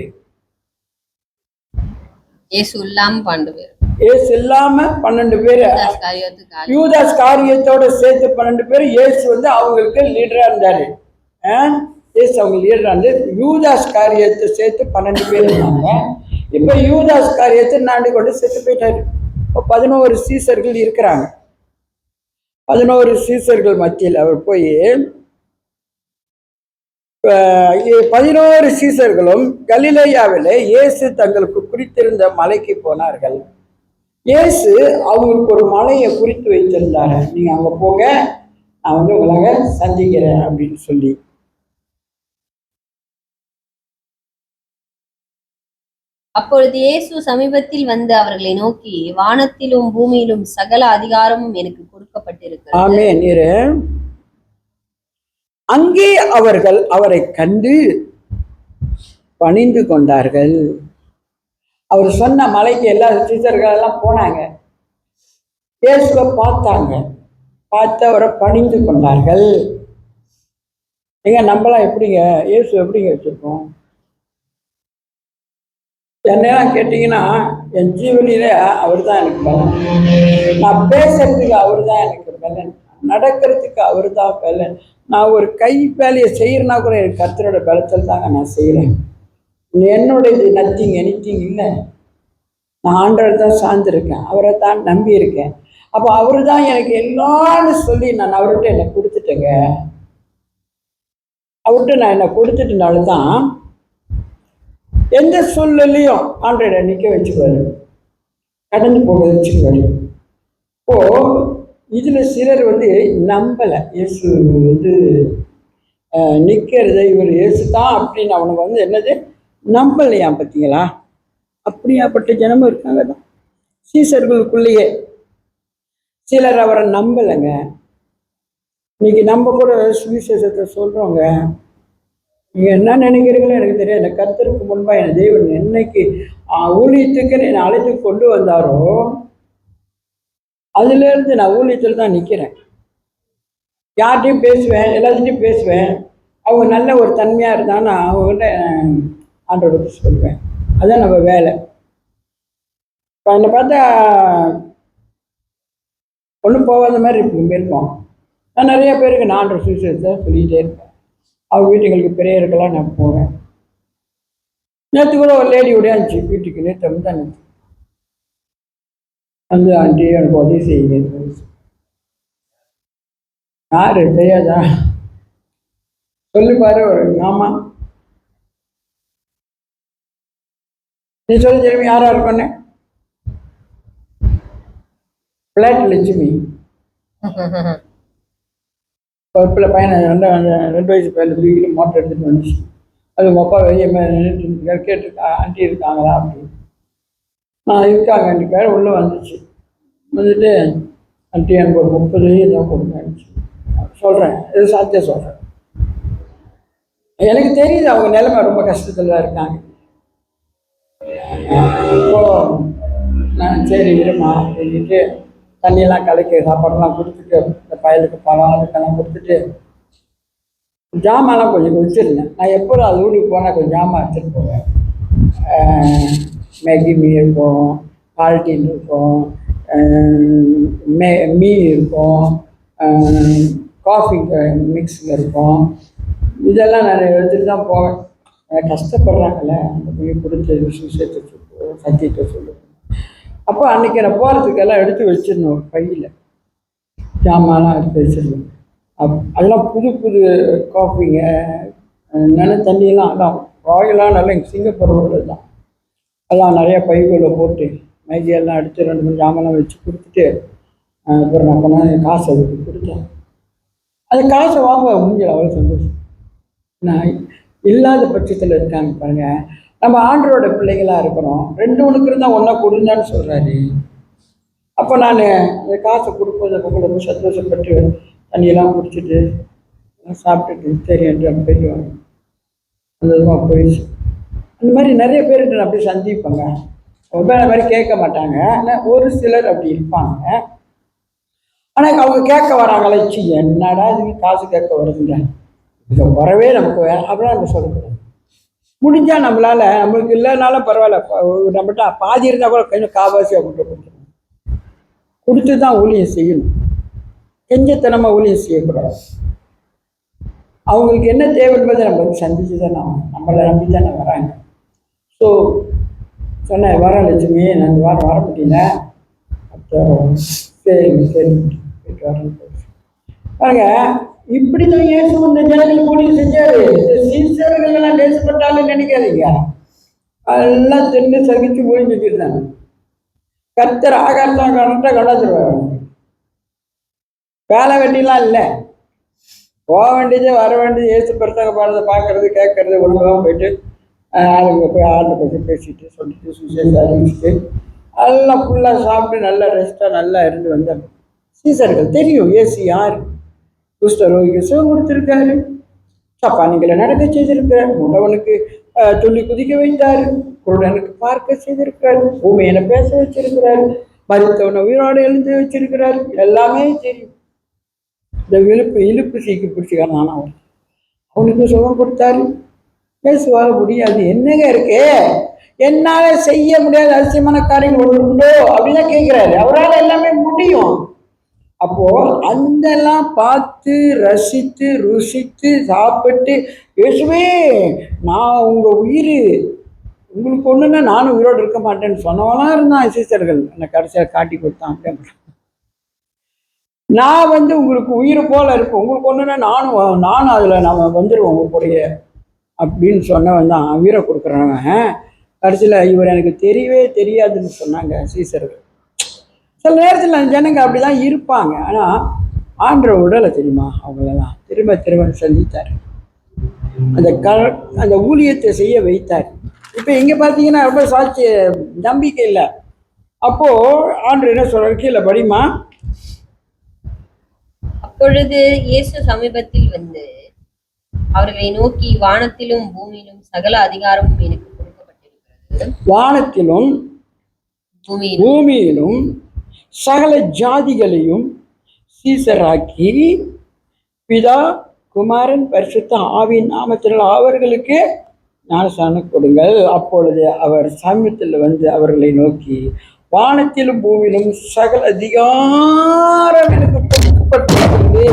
இயேசு இல்லாம 12 பேர். இயேசு இல்லாம 12 பேர். யூதாஸ் காரியத்தோட சேர்த்து 12 பேர். இயேசு வந்து அவங்களுக்கு லீடரா இருந்தாரு. இயேசு அவங்க லீடரா இருந்து யூதாஸ் காரியத்தை சேர்த்து 12 பேர் இருந்தாங்க. இப்ப யூதாஸ் காரியத்தை நாண்டு கொண்டு செத்து போயிட்டாரு. இப்போ 11 சீசர்கள் இருக்கிறாங்க. 11 சீசர்கள் மத்தியில் அவர் போய் 11 சீசர்களும் கலிலேயாவிலே இயேசு தங்களுக்கு குறித்திருந்த மலைக்கு போனார்கள். இயேசு அவங்களுக்கு ஒரு மலையை குறித்து வைத்திருந்தாரு. நீங்க அங்க போங்க, நான் வந்து உங்களை சந்திக்கிறேன் அப்படின்னு சொல்லி. அப்பொழுது இயேசு சமீபத்தில் வந்து அவர்களை நோக்கி, வானத்திலும் பூமியிலும் சகல அதிகாரமும் எனக்கு கொடுக்கப்பட்டிருக்கிறது. ஆமென். அங்கே அவர்கள் அவரை கண்டு பணிந்து கொண்டார்கள். அவர் சொன்ன மலைக்கு எல்லா சீசர்கள் எல்லாம் போனாங்க. இயேசுவை பார்த்தாங்க. பார்த்து அவரை பணிந்து கொண்டார்கள். நீங்க நம்மளாம் எப்படிங்க இயேசு எப்படிங்க வச்சிருக்கோம்? என்னெல்லாம் கேட்டீங்கன்னா, என் ஜீவனிலே அவர் தான் எனக்கு பலன். நான் பேசுறதுக்கு அவர் தான் எனக்கு பலன். நடக்கிறதுக்கு அவர் தான் பலன். நான் ஒரு கை வேலையை செய்யறேன்னா கூட எனக்கு கர்த்தரோட பலத்தில் தாங்க நான் செய்கிறேன். என்னுடைய நத்திங் எனித்திங் இல்லை. நான் ஆண்டவர் தான் சார்ந்திருக்கேன், அவரை தான் நம்பி இருக்கேன். அப்போ அவரு தான் எனக்கு எல்லான்னு சொல்லி நான் அவர்கிட்ட என்னை கொடுத்துட்டேங்க. அவர்கிட்ட நான் என்னை கொடுத்துட்டனால்தான் எந்த சூழ்நிலையும் ஆண்டவரை நிற்க வச்சுக்குவாரு, கடந்து போக வச்சுக்குவாரு. இப்போ இதுல சிலர் வந்து நம்பலை. இயேசு வந்து நிற்கிறத இவர் இயேசு தான் அப்படின்னு அவனுக்கு வந்து என்னது நம்பலையா? பார்த்தீங்களா? அப்படியாப்பட்ட ஜனமும் இருக்காங்க தான் சீசர்களுக்குள்ளேயே. சிலர் அவரை நம்பலைங்க. இன்னைக்கு நம்ம கூட சுவிசேஷத்தை சொல்றோங்க. நீங்க என்ன நினைக்கிறீங்களோ எனக்கு தெரியாது. எனக்கு கர்த்தருக்கு முன்பா என் தேவன் என்னைக்கு ஊழியத்துக்கு என்னை அழைத்து கொண்டு வந்தாரோ அதுல இருந்து நான் ஊழியத்தில் தான் நிற்கிறேன். யார்கிட்டையும் பேசுவேன், எல்லாத்துட்டையும் பேசுவேன். அவங்க நல்ல ஒரு தன்மையா இருந்தாங்கன்னா அவங்ககிட்ட ஆண்டவரை சொல்லுவேன். அதுதான் நம்ம வேலை. இப்போ என்னை பார்த்தா ஒன்றும் போகாத மாதிரி இருப்போம். நான் நிறைய பேருக்கு நான் ஆண்டவர் சுவிசேஷத்தை சொல்லிகிட்டே இருப்பேன். அவங்க வீட்டுங்களுக்கு பெரியவர்களாக நான் போவேன். நேற்று கூட ஒரு லேடி உடையாந்துச்சு வீட்டுக்கு. நேற்று தான் நேற்று வந்து ஆண்டி எனக்கு உதவி செய்யுங்க. யாரு தெரியாதா? சொல்லி பாரு. ஒரு ஆமா, நீ சொல்லி தெரியுமா யாரா இருக்கோன்னு? பிளாட் லட்சுமி. ஒரு பையனை 2 வயசு பையன் தூக்கிட்டு மோட்டர் எடுத்துகிட்டு வந்துச்சு. அது உங்கள் அப்பா வெளியே நின்றுட்டு கேட்டுருக்கா, ஆண்டி இருக்காங்களா அப்படின்னு. நான் இருக்காங்க ஆண்டிக்கார். உள்ளே வந்துச்சு. வந்துட்டு ஆண்டி எனக்கு ஒரு 30 தான் கொடுங்க சொல்கிறேன். இது சாத்தியம் சொல்கிறேன். எனக்கு தெரியுது அவங்க நிலைமை ரொம்ப கஷ்டத்தில் தான் இருக்காங்க. இப்போ நான் சரி இருமா அப்படின்ட்டு தண்ணியெல்லாம் கலக்கி சாப்பாடெல்லாம் கொடுத்துட்டு இந்த பயலுக்கு பழம் அதுக்கெல்லாம் கொடுத்துட்டு ஜாமான்லாம் கொஞ்சம் வச்சுருந்தேன். நான் எப்போ அது வீட்டுக்கு போனால் கொஞ்சம் ஜாமான் எடுத்துகிட்டு போவேன். மேகி மீ இருக்கும், பால்டீன் இருக்கும், மீ இருக்கும், காஃபி மிக்ஸில் இருக்கும். இதெல்லாம் நான் எடுத்துகிட்டு தான் போவேன். கஷ்டப்படுறாங்கல்ல, அந்த போய் கொடுத்து விஷயத்தை சத்தியத்தை சொல்லுவேன். அப்போ அன்றைக்கி நான் போகிறதுக்கெல்லாம் எடுத்து வச்சிடணும். பையில் ஜாமான்லாம் எடுத்து வச்சிடணும். அதெல்லாம் புது புது காஃபிங்க, நல்ல தண்ணியெல்லாம் அதான் ராயெல்லாம் நல்லா சிங்கப்பூர் தான். அதெல்லாம் நிறையா பைகளில் போட்டு மேகியெல்லாம் எடுத்து 2 3 ஜாமான்லாம் வச்சு கொடுத்துட்டு அப்புறம் நான் பண்ண காசு அதுக்கு கொடுத்தேன். அது காசை வாங்க முடிஞ்சது. அவ்வளோ சந்தோஷம். நான் இல்லாத பட்சத்தில் இருக்காங்க பாருங்கள். நம்ம ஆண்டரோட பிள்ளைகளாக இருக்கிறோம். 2 ஒன்றுக்கு இருந்தால் ஒன்றா கொடுந்தான்னு சொல்கிறாரு. அப்போ நான் அந்த காசை கொடுப்பதை ரொம்ப சந்தோஷப்பட்டு தண்ணியெல்லாம் குடிச்சிட்டு சாப்பிட்டுட்டு சரி என்று போயிடுவாங்க. அந்த விதமாக போயிடுச்சு. அந்த மாதிரி நிறைய பேருக்கு நான் அப்படி சந்திப்பேங்க. ரொம்ப அந்த மாதிரி கேட்க மாட்டாங்க, ஆனால் ஒரு சிலர் அப்படி இருப்பாங்க. ஆனால் அவங்க கேட்க வராங்களே, சி என்னடா இதுக்கு காசு கேட்க வருதுங்க, இதை வரவே நமக்கு அப்படிலாம் நம்ம சொல்லக்கூடாது. முடிஞ்சால் நம்மளுக்கு இல்லைனாலும் பரவாயில்ல, நம்மகிட்ட பாதி இருந்தால் கூட கொஞ்சம் காவாசியாக கொடுத்துருக்கணும். கொடுத்து தான் ஊழியம் செய்யணும், கெஞ்சத்தனமாக ஊழியம் செய்யக்கூடாது. அவங்களுக்கு என்ன தேவை என்பதை நம்ம வந்து சந்திச்சு தானே ஆகணும், நம்மளை நம்பி தானே வராங்க. ஸோ சொன்னேன், வர லட்சுமி நான் இந்த வாரம் வர முடியல, அப்புறம் சரி சரி போயிட்டு வரேன். பாருங்க, இப்படி தான் இயேசு இந்த ஜனங்கள் ஊழியம் செஞ்சாரு. சீசர்கள் எல்லாம் லேசப்பட்டாலும் நினைக்காதீங்க, எல்லாம் தின்னு சகிச்சு ஊழியம் செஞ்சுருந்தாங்க. கர்த்தர் ஆகாரத்தான் கரெக்டாக கொண்டாந்துருவாங்க. வேலை வெட்டிலாம் இல்லை, போக வேண்டியது வர வேண்டியது, ஏசு பெருசாக பாடுறதை பார்க்கறது கேட்கறது, ஒழுங்காக போயிட்டு ஆளுங்க போய் ஆட்டை பற்றி பேசிட்டு சொல்லிட்டு சுவிசேஷம் அறிவிச்சுட்டு எல்லாம் ஃபுல்லாக சாப்பிட்டு நல்லா ரெஸ்ட்டாக நல்லா இருந்து வந்தாங்க. சீசர்கள் தெரியும் ஏசு யார். குஷ்டரோகிக்கு சுகம் கொடுத்துருக்காரு, சப்பானிகளை நடக்க செய்திருக்கிறார், முடவனுக்கு சொல்லி குதிக்க வைத்தார், குருடனுக்கு பார்க்க செய்திருக்கிறார், பூமியில பேச வச்சிருக்கிறார், மருத்துவனை உயிரோடு எழுந்து வச்சிருக்கிறார். எல்லாமே தெரியும். இந்த இழுப்பு சீக்கு பிடிச்சிக்கிறான், அவனுக்கு சுகம் கொடுத்தாரு. பேசுவாக முடியாது, என்னங்க இருக்கு, என்னால செய்ய முடியாத அதிசயமான காரியங்கள் ஒன்று உண்டோ அப்படின்னு கேட்கிறாரு. அவரால் எல்லாமே முடியும். அப்போ அதெல்லாம் பார்த்து ரசித்து ருசித்து சாப்பிட்டு, இயேசுவே நான் உங்க உயிர், உங்களுக்கு ஒண்ணுன்னா நானும் உயிரோடு இருக்க மாட்டேன்னு சொன்னவெல்லாம் இருந்தான். சீசர்கள் என்னை கடைசியாக காட்டி கொடுத்தான். அப்படியே நான் வந்து உங்களுக்கு உயிர் போல இருப்பேன், உங்களுக்கு ஒண்ணுன்னா நானும் அதுல நம்ம வந்துடுவோம் உங்களுடைய அப்படின்னு சொன்னவன் தான் உயிரை கொடுக்குறவன். கடைசியில் இவர் எனக்கு தெரியவே தெரியாதுன்னு சொன்னாங்க சீசர்கள். சில நேரத்தில் அந்த ஜனங்க அப்படிதான் இருப்பாங்க. ஆனால் ஆண்டவர் விடலை தெரியுமா, அவங்களெல்லாம் திரும்ப திரும்ப சந்தித்தார், அந்த ஊழியத்தை செய்ய வைத்தார். இப்போ இங்கே பார்த்தீங்கன்னா ரொம்ப சாட்சி நம்பிக்கை இல்லை. அப்போ ஆண்டவர் என்ன சொல்றாரு, கீழே படிமா. அப்பொழுது இயேசு சமீபத்தில் வந்து அவர்களை நோக்கி, வானத்திலும் பூமியிலும் சகல அதிகாரமும் எனக்கு கொடுக்கப்பட்டிருக்கிறது. வானத்திலும் பூமியிலும் சகல ஜாதிகளையும் சீசராக்கி பிதா குமாரன் பரிசுத்த ஆவியின் நாமத்தில் அவர்களுக்கு ஞானஸ்நானம் கொடுங்கள். அப்பொழுது அவர் சமீபத்தில் வந்து அவர்களை நோக்கி, வானத்திலும் பூமியிலும் சகல அதிகாரம் எனக்கு கொடுக்கப்பட்டிருக்கிறது.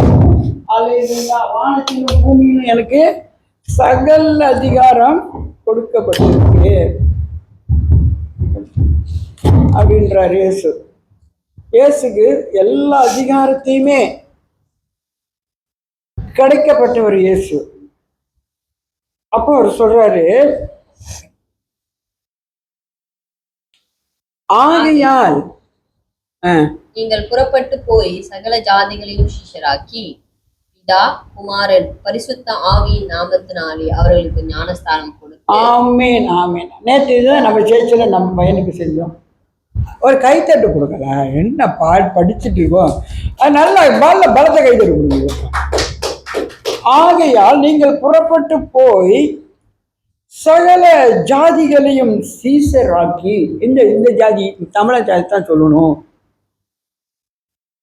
வானத்திலும் பூமியிலும் எனக்கு சகல அதிகாரம் கொடுக்கப்பட்டிருக்கு அப்படின்றார் இயேசு. இயேசுக்கு எல்லா அதிகாரத்தையுமே கிடைக்கப்பட்டவர் இயேசு. அப்போ அவர் சொல்றாரு, ஆகையால் நீங்கள் புறப்பட்டு போய் சகல ஜாதிகளையும் சீஷராக்கி பிதா குமாரன் பரிசுத்த ஆவியின் நாமத்தினாலே அவர்களுக்கு ஞானஸ்தானம் கொடுத்து. ஆமேன் ஆமேன். நேற்று தான் நம்ம சேர்ச்சில நம்ம பையனுக்கு செஞ்சோம். ஒரு கைத்தட்டு கொடுக்கல, என்ன படிச்சுட்டு இருக்கோம், நல்லா பலத்தை கைத்தட்டு கொடுங்க. ஆகையால் நீங்கள் புறப்பட்டு போய் சகல ஜாதிகளையும் சீசராக்கி, இந்த ஜாதி தமிழ ஜாதி தான் சொல்லணும்,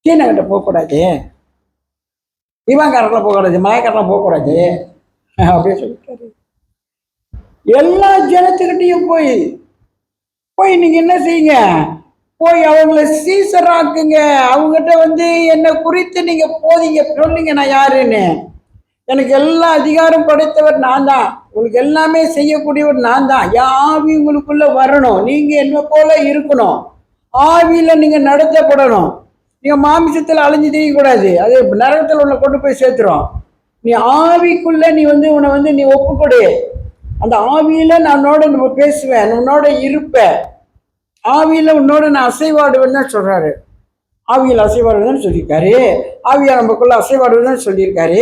சீனகிட்ட போகக்கூடாது, இவன்காரெல்லாம் போகக்கூடாது, மலைக்காரெல்லாம் போகக்கூடாது அப்படின்னு சொல்லிட்டாரு. எல்லா ஜனத்துக்கிட்டையும் போய் நீங்க என்ன செய்யுங்க, போய் அவங்கள சீசராக்குங்க. அவங்ககிட்ட வந்து என்னை குறித்து நீங்க போதீங்க, சொல்லுங்க நான் யாருன்னு, எனக்கு எல்லா அதிகாரம் படைத்தவர் நான் தான், உங்களுக்கு எல்லாமே செய்யக்கூடியவர் நான் தான். என் ஆவி உங்களுக்குள்ள வரணும், நீங்க என்ன போல இருக்கணும், ஆவியில நீங்க நடத்தப்படணும். நீங்க மாமிசத்துல அலைஞ்சு தெரியக்கூடாது, அது நரகத்தில் உள்ள கொண்டு போய் சேர்த்துரும். நீ ஆவிக்குள்ள நீ வந்து உன்னை வந்து நீ ஒப்புக்கொடு, அந்த ஆவியில நான் உன்னோட பேசுவேன், உன்னோட இருப்பேன், ஆவியில உன்னோட நான் அசைவாடுவேன்னு தான் சொல்றாரு. ஆவியில் அசைவாடுதான் சொல்லியிருக்காரு, ஆவியா நமக்குள்ள அசைவாடுதான் சொல்லியிருக்காரு.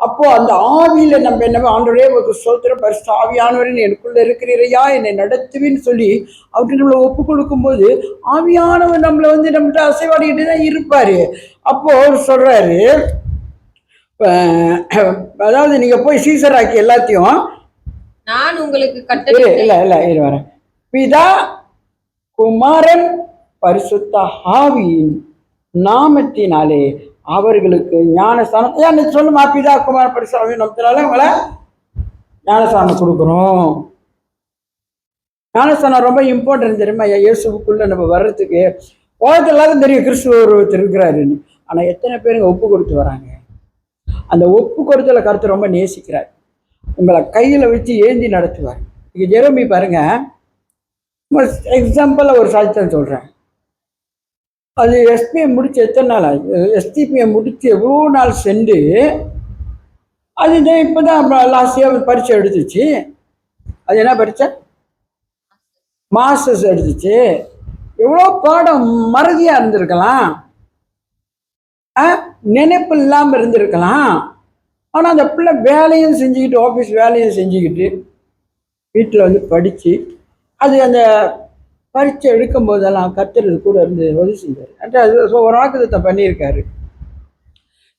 அப்போ அந்த ஆவியில நம்ம என்ன, ஆண்டவரே ஒரு ஸ்தோத்திரம், பரிசுத்த ஆவியானவரின் எனக்குள்ள இருக்கிறீரையா, என்னை நடத்துவின்னு சொல்லி அவர்கிட்ட நம்மளை ஒப்பு கொடுக்கும் போது ஆவியானவர் நம்மளை வந்து நம்மகிட்ட அசைவாடிக்கிட்டு தான் இருப்பாரு. அப்போ சொல்றாரு, அதாவது நீங்க போய் சீசராக்கி எல்லாத்தையும் நான் உங்களுக்கு இல்ல கட்டளையிட்ட இல்ல இல்ல இரு வரேன். பிதா குமாரன் பரிசுத்த ஆவியின் நாமத்தினாலே அவர்களுக்கு ஞானஸ்தானம். ஏன் சொல்லுமா, பிதா குமாரன் பரிசுத்த ஆவியின் நாமத்தினால உங்களை ஞானஸ்தானம் கொடுக்குறோம். ஞானஸ்தானம் ரொம்ப இம்பார்ட்டன்ட் தெரியுமா? இயேசுக்குள்ள நம்ம வர்றதுக்கு உலகத்துல எல்லாரும் தெரியும் கிறிஸ்துவ ஒருத்தர் இருக்கிறாருன்னு. ஆனா எத்தனை பேருங்க ஒப்பு கொடுத்து வராங்க? அந்த ஒப்பு கொடுத்தல கருத்து ரொம்ப நேசிக்கிறார். உங்களை கையில வச்சு ஏந்தி நடத்துவார். இங்க ஜெரமி பாருங்க, எக்ஸாம்பிள் ஒரு சாட்சியம் சொல்றேன். அது எஸ்பிஐ முடிச்சு எத்தனை நாள் ஆகுது? எஸ்டிபிஐ முடிச்சு எவ்வளோ நாள் சென்று அது இப்போதான் லாஸ்ட் இயர் பரீட்சை எடுத்துச்சு. அது என்ன பரீட்சை? மாஸ்டர்ஸ் எடுத்துச்சு. எவ்வளோ பாடம் மறதியா இருந்திருக்கலாம், நினைப்பு இல்லாமல் இருந்திருக்கலாம். ஆனால் அந்த பிள்ளை வேலையும் செஞ்சுக்கிட்டு, ஆஃபீஸ் வேலையும் செஞ்சுக்கிட்டு வீட்டில் வந்து படித்து அது அந்த பரீட்சை எடுக்கும் போதெல்லாம் கத்துறது கூட இருந்து உதவி செஞ்சார். அது ஒரு வாக்குத்தத்தம் பண்ணியிருக்காரு.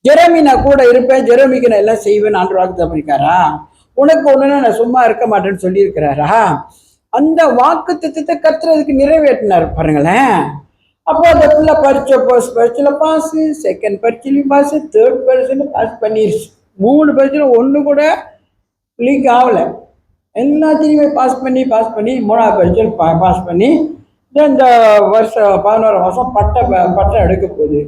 ஜெரமி நான் கூட இருப்பேன், ஜெரமிக்கு நான் எல்லாம் செய்வேன் ஆண்டு வாக்குத்தத்தம் பண்ணியிருக்காரா? உனக்கு ஒன்றுனா நான் சும்மா இருக்க மாட்டேன்னு சொல்லியிருக்கிறாரா? அந்த வாக்குத்தத்தத்தை கத்துறதுக்கு நிறைவேற்றினார் பாருங்களேன். அப்போ அந்த பிள்ளை பரீட்சை ஃபர்ஸ்ட் பரீட்சையில் பாஸு, செகண்ட் பரீட்சையிலையும் பாஸு, தேர்ட் பரீட்சையிலும் பாஸ் பண்ணிருச்சு. 3 பரீட்சையில் ஒன்று கூட லீக் ஆகலை. எல்லாத்தையுமே பாஸ் பண்ணி 3ஆவது பரீட்சையில் பாஸ் பண்ணி இந்த வருஷம் 11 வருஷம் பட்டம் எடுக்க போகுது.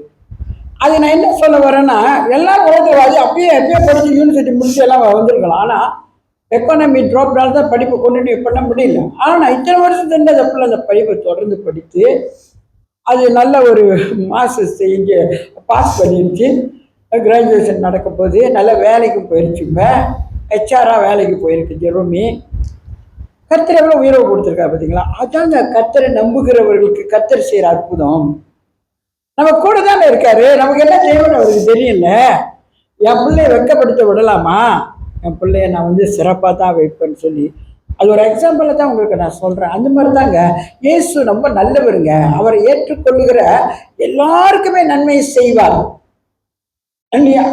அது நான் என்ன சொல்ல வரேன்னா, எல்லாரும் உலகவாதி அப்பயே படிச்சு யூனிவர்சிட்டி முடிச்சு எல்லாம் வந்திருக்கலாம். ஆனால் எக்கானமி ட்ராப்னால தான் படிப்பை கண்டினியூ பண்ண முடியல. ஆனால் இத்தனை வருஷம் சென்று அந்த படிப்பை தொடர்ந்து படித்து அது நல்ல ஒரு மாஸ்டர்ஸ் செஞ்சு பாஸ் பண்ணிருச்சு. கிராஜுவேஷன் நடக்க போது நல்ல வேலைக்கு போயிருச்சு. இப்போ ஹெச்ஆராக வேலைக்கு போயிருக்கு ஜெரோமி. கர்த்தர் எவ்வளோ உயர்வு கொடுத்துருக்கா பார்த்தீங்களா? அதாங்க கர்த்தரை நம்புகிறவர்களுக்கு கர்த்தர் செய்கிற அற்புதம். நம்ம கூட தானே இருக்காரு, நமக்கு என்ன செய்யணும்னு அவருக்கு தெரியல. என் பிள்ளைய வெட்கப்படுத்த விடலாமா? என் பிள்ளைய நான் வந்து சிறப்பாக தான் வைப்பேன்னு சொல்லி அது ஒரு எக்ஸாம்பிளை தான் உங்களுக்கு நான் சொல்கிறேன். அந்த மாதிரி தாங்க இயேசு ரொம்ப நல்லவருங்க. அவரை ஏற்றுக்கொள்ளுகிற எல்லாருக்குமே நன்மை செய்வார்.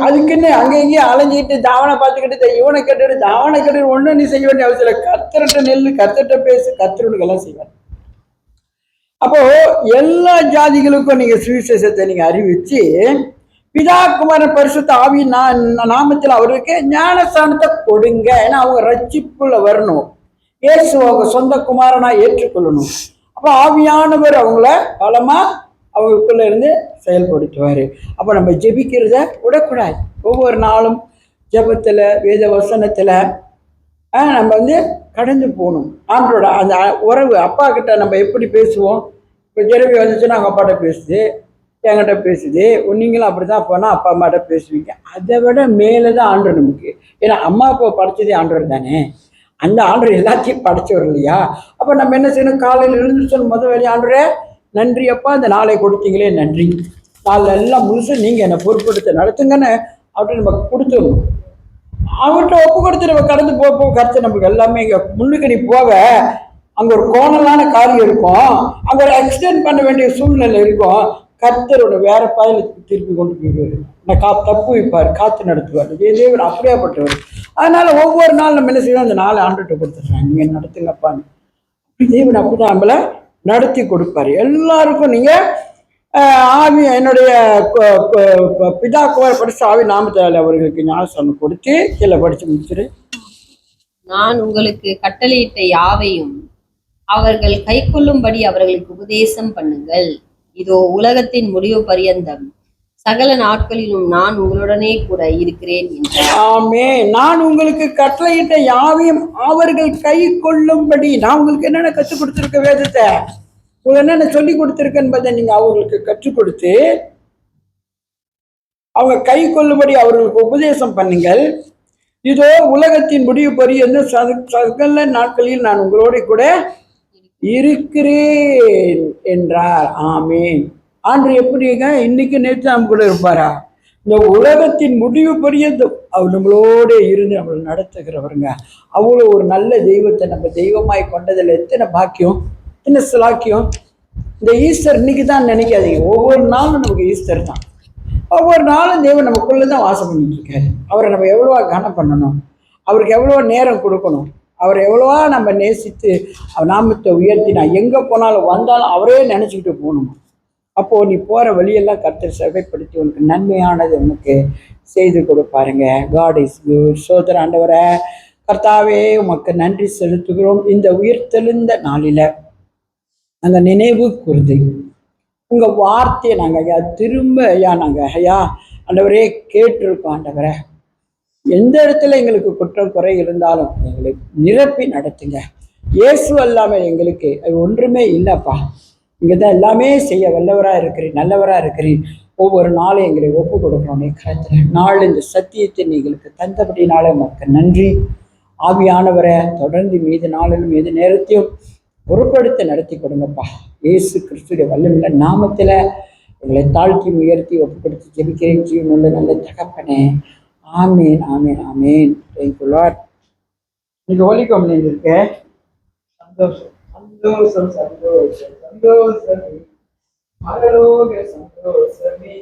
அதுக்குன்னு அங்கே இங்கேயும் அலைஞ்சிட்டு தாவனை பார்த்துக்கிட்டு இவனை கட்டுட்டு தாவனை கட்டுட்டு ஒன்றும் நீ செய்ய வேண்டிய அவசியம் இல்லை. கர்த்தர்கிட்ட நெல்லு, கர்த்தர்கிட்ட பேசு, கர்த்தருக்கு எல்லாம் செய்வார். அப்போ எல்லா ஜாதிகளுக்கும் நீங்க சுவிசேஷத்தை நீங்க அறிவிச்சு பிதா குமாரன் பரிசுத்த ஆவியின் நாமத்தில் அவருக்கு ஞானஸ்தானத்தை கொடுங்க. ஏன்னா அவங்க ரட்சிப்புல வரணும். இயேசு அவங்க சொந்த குமாரனா ஏற்றுக்கொள்ளணும். அப்போ ஆவியானவர் அவங்கள பலமா அவங்களுக்குள்ள இருந்து செயல்படுத்துவார். அப்போ நம்ம ஜெபிக்கிறத விடக்கூடாது. ஒவ்வொரு நாளும் ஜெபத்தில் வேத வசனத்தில் நம்ம வந்து கடந்து போகணும். ஆண்டோட அந்த உறவு அப்பா கிட்ட நம்ம எப்படி பேசுவோம்? இப்போ ஜெரமி வந்துச்சுன்னா அவங்க அப்பாட்ட பேசுது, என்கிட்ட பேசுது. நீங்களும் அப்படி தான் போனால் அப்பா அம்மாட்ட பேசுவீங்க. அதை விட மேலே தான் ஆண்டவர் நமக்கு. ஏன்னா அம்மா அப்பா படைச்சதே ஆண்டவர் தானே. அந்த ஆண்டவர் எல்லாத்தையும் படைச்சவர் இல்லையா? அப்போ நம்ம என்ன செய்யணும்? காலையில் எழுந்துச்சோன்னு முதல் வேலையை ஆண்டவரே நன்றி அப்பா, இந்த நாளை கொடுத்தீங்களே நன்றி, நாளில் எல்லாம் முழுசு நீங்கள் என்னை பொறுப்படுத்த நடத்துங்கன்னு அப்படின்னு நம்ம கொடுத்துடணும். அவன்கிட்ட ஒப்பு கொடுத்து நம்ம கடந்து போக கருத்து நமக்கு எல்லாமே இங்கே முன்னுக்கு நீ போக அங்கே ஒரு கோணலான காரியம் இருக்கும், அங்கே ஒரு எக்ஸ்டெண்ட் பண்ண வேண்டிய சூழ்நிலை இருக்கும். கர்த்தரோட வேற பாயலுக்கு திருப்பி கொண்டு போயிடுவார். தப்பு வைப்பார், காத்து நடத்துவார். தேவன் அப்படியாப்பட்டவர். அதனால ஒவ்வொரு நாள் நம்ம என்ன செய்வோம்? அந்த நாளை ஆண்டுகிட்ட கொடுத்துட்றாங்க, நீங்கள் நடத்துங்கப்பான்னு. தேவன் அப்படிதான் நம்மளை நடத்தி கொடுப்பாரு. எல்லாருக்கும் நீங்க ஆவி என்னுடைய பிதா குமாரன் படிச்ச ஆவி நாமத்தால் அவர்களுக்கு ஞானஸ்தானம் கொடுத்து கீழே படிச்சு முடிச்சிரு. நான் உங்களுக்கு கட்டளையிட்ட யாவையும் அவர்கள் கை கொள்ளும்படி அவர்களுக்கு உபதேசம் பண்ணுங்கள். இதோ உலகத்தின் முடிவு பரியந்தம் சகல நாட்களிலும் நான் உங்களுடனே கூட இருக்கிறேன் என்றார். ஆமே. நான் உங்களுக்கு கட்டளையிட்ட யாவையும் அவர்கள் கை கொள்ளும்படி. நான் உங்களுக்கு என்னென்ன கற்றுக் கொடுத்துருக்க வேதத்தை, உங்களுக்கு என்னென்ன சொல்லி கொடுத்துருக்கேன்னு நீங்க அவங்களுக்கு கற்றுக் கொடுத்து அவங்க கை கொள்ளும்படி அவர்களுக்கு உபதேசம் பண்ணுங்கள். இதோ உலகத்தின் முடிவு பரியந்த சகல நாட்களில் நான் உங்களோட கூட இருக்கிறேன் என்றார். ஆமேன். ஆண்டு எப்படிங்க இன்னைக்கு நேற்று நம்ம கூட இருப்பாரா? இந்த உலகத்தின் முடிவு பரியந்தம் அவர் நம்மளோட இருந்து நம்மளை நடத்துகிறவருங்க. அவ்வளோ ஒரு நல்ல தெய்வத்தை நம்ம தெய்வமாய் கொண்டதில் எத்தனை பாக்கியம், எத்தனை சிலாக்கியம். இந்த ஈஸ்டர் இன்னைக்கு தான் நினைக்காதீங்க, ஒவ்வொரு நாளும் நமக்கு ஈஸ்டர் தான். ஒவ்வொரு நாளும் தெய்வம் நமக்குள்ளே தான் வாசம் பண்ணிட்டு இருக்காரு. அவரை நம்ம எவ்வளோ கனம் பண்ணணும், அவருக்கு எவ்வளோ நேரம் கொடுக்கணும், அவர் எவ்வளவா நம்ம நேசித்து அவர் நாமத்தை உயர்த்தினா எங்கே போனாலும் வந்தாலும் அவரே நினச்சிக்கிட்டு போகணும். அப்போது நீ போகிற வழியெல்லாம் கர்த்தர் செவைப்படுத்தி உனக்கு நன்மையானது உனக்கு செய்து கொடுப்பாருங்க. God is good. சோதர ஆண்டவரை கர்த்தாவே உமக்கு நன்றி செலுத்துகிறோம். இந்த உயிர்த்தெழுந்த நாளில் அந்த நினைவு கூர்ந்து உங்கள் வார்த்தையை நாங்கள் ஐயா திரும்ப ஐயா நாங்கள் ஐயா ஆண்டவரே கேட்டிருக்கோம். ஆண்டவரை எந்த இடத்துல எங்களுக்கு குற்றம் குறை இருந்தாலும் எங்களை நிரப்பி நடத்துங்க. இயேசு அல்லாமல் எங்களுக்கு அது ஒன்றுமே இல்லைப்பா. இங்கே தான் எல்லாமே செய்ய வல்லவராக இருக்கிறீர், நல்லவராக இருக்கிறீர். ஒவ்வொரு நாளும் எங்களை ஒப்பு கொடுக்குறோம். நீ கருத்துல நாள் இந்த சத்தியத்தை எங்களுக்கு தந்தபடினால உமக்கு நன்றி. ஆவியானவரை தொடர்ந்து மீது நாளிலும் மீது நேரத்தையும் பொறுப்படுத்த நடத்தி கொடுங்கப்பா. இயேசு கிறிஸ்துடைய வல்லமையுள்ள நாமத்தில் எங்களை தாழ்த்தி உயர்த்தி ஒப்பு கொடுத்து ஜெபிக்கிறேன். ஜீவனுள்ள நல்ல தகப்பனே. ஆமீன், ஆமீன், ஆமீன். Thank you Lord. இன்னைக்கு ஹோலி கம்யூனியன் இருக்கு. சந்தோஷம், சந்தோஷம், சந்தோஷம், சந்தோஷம், பரலோக சந்தோஷமே.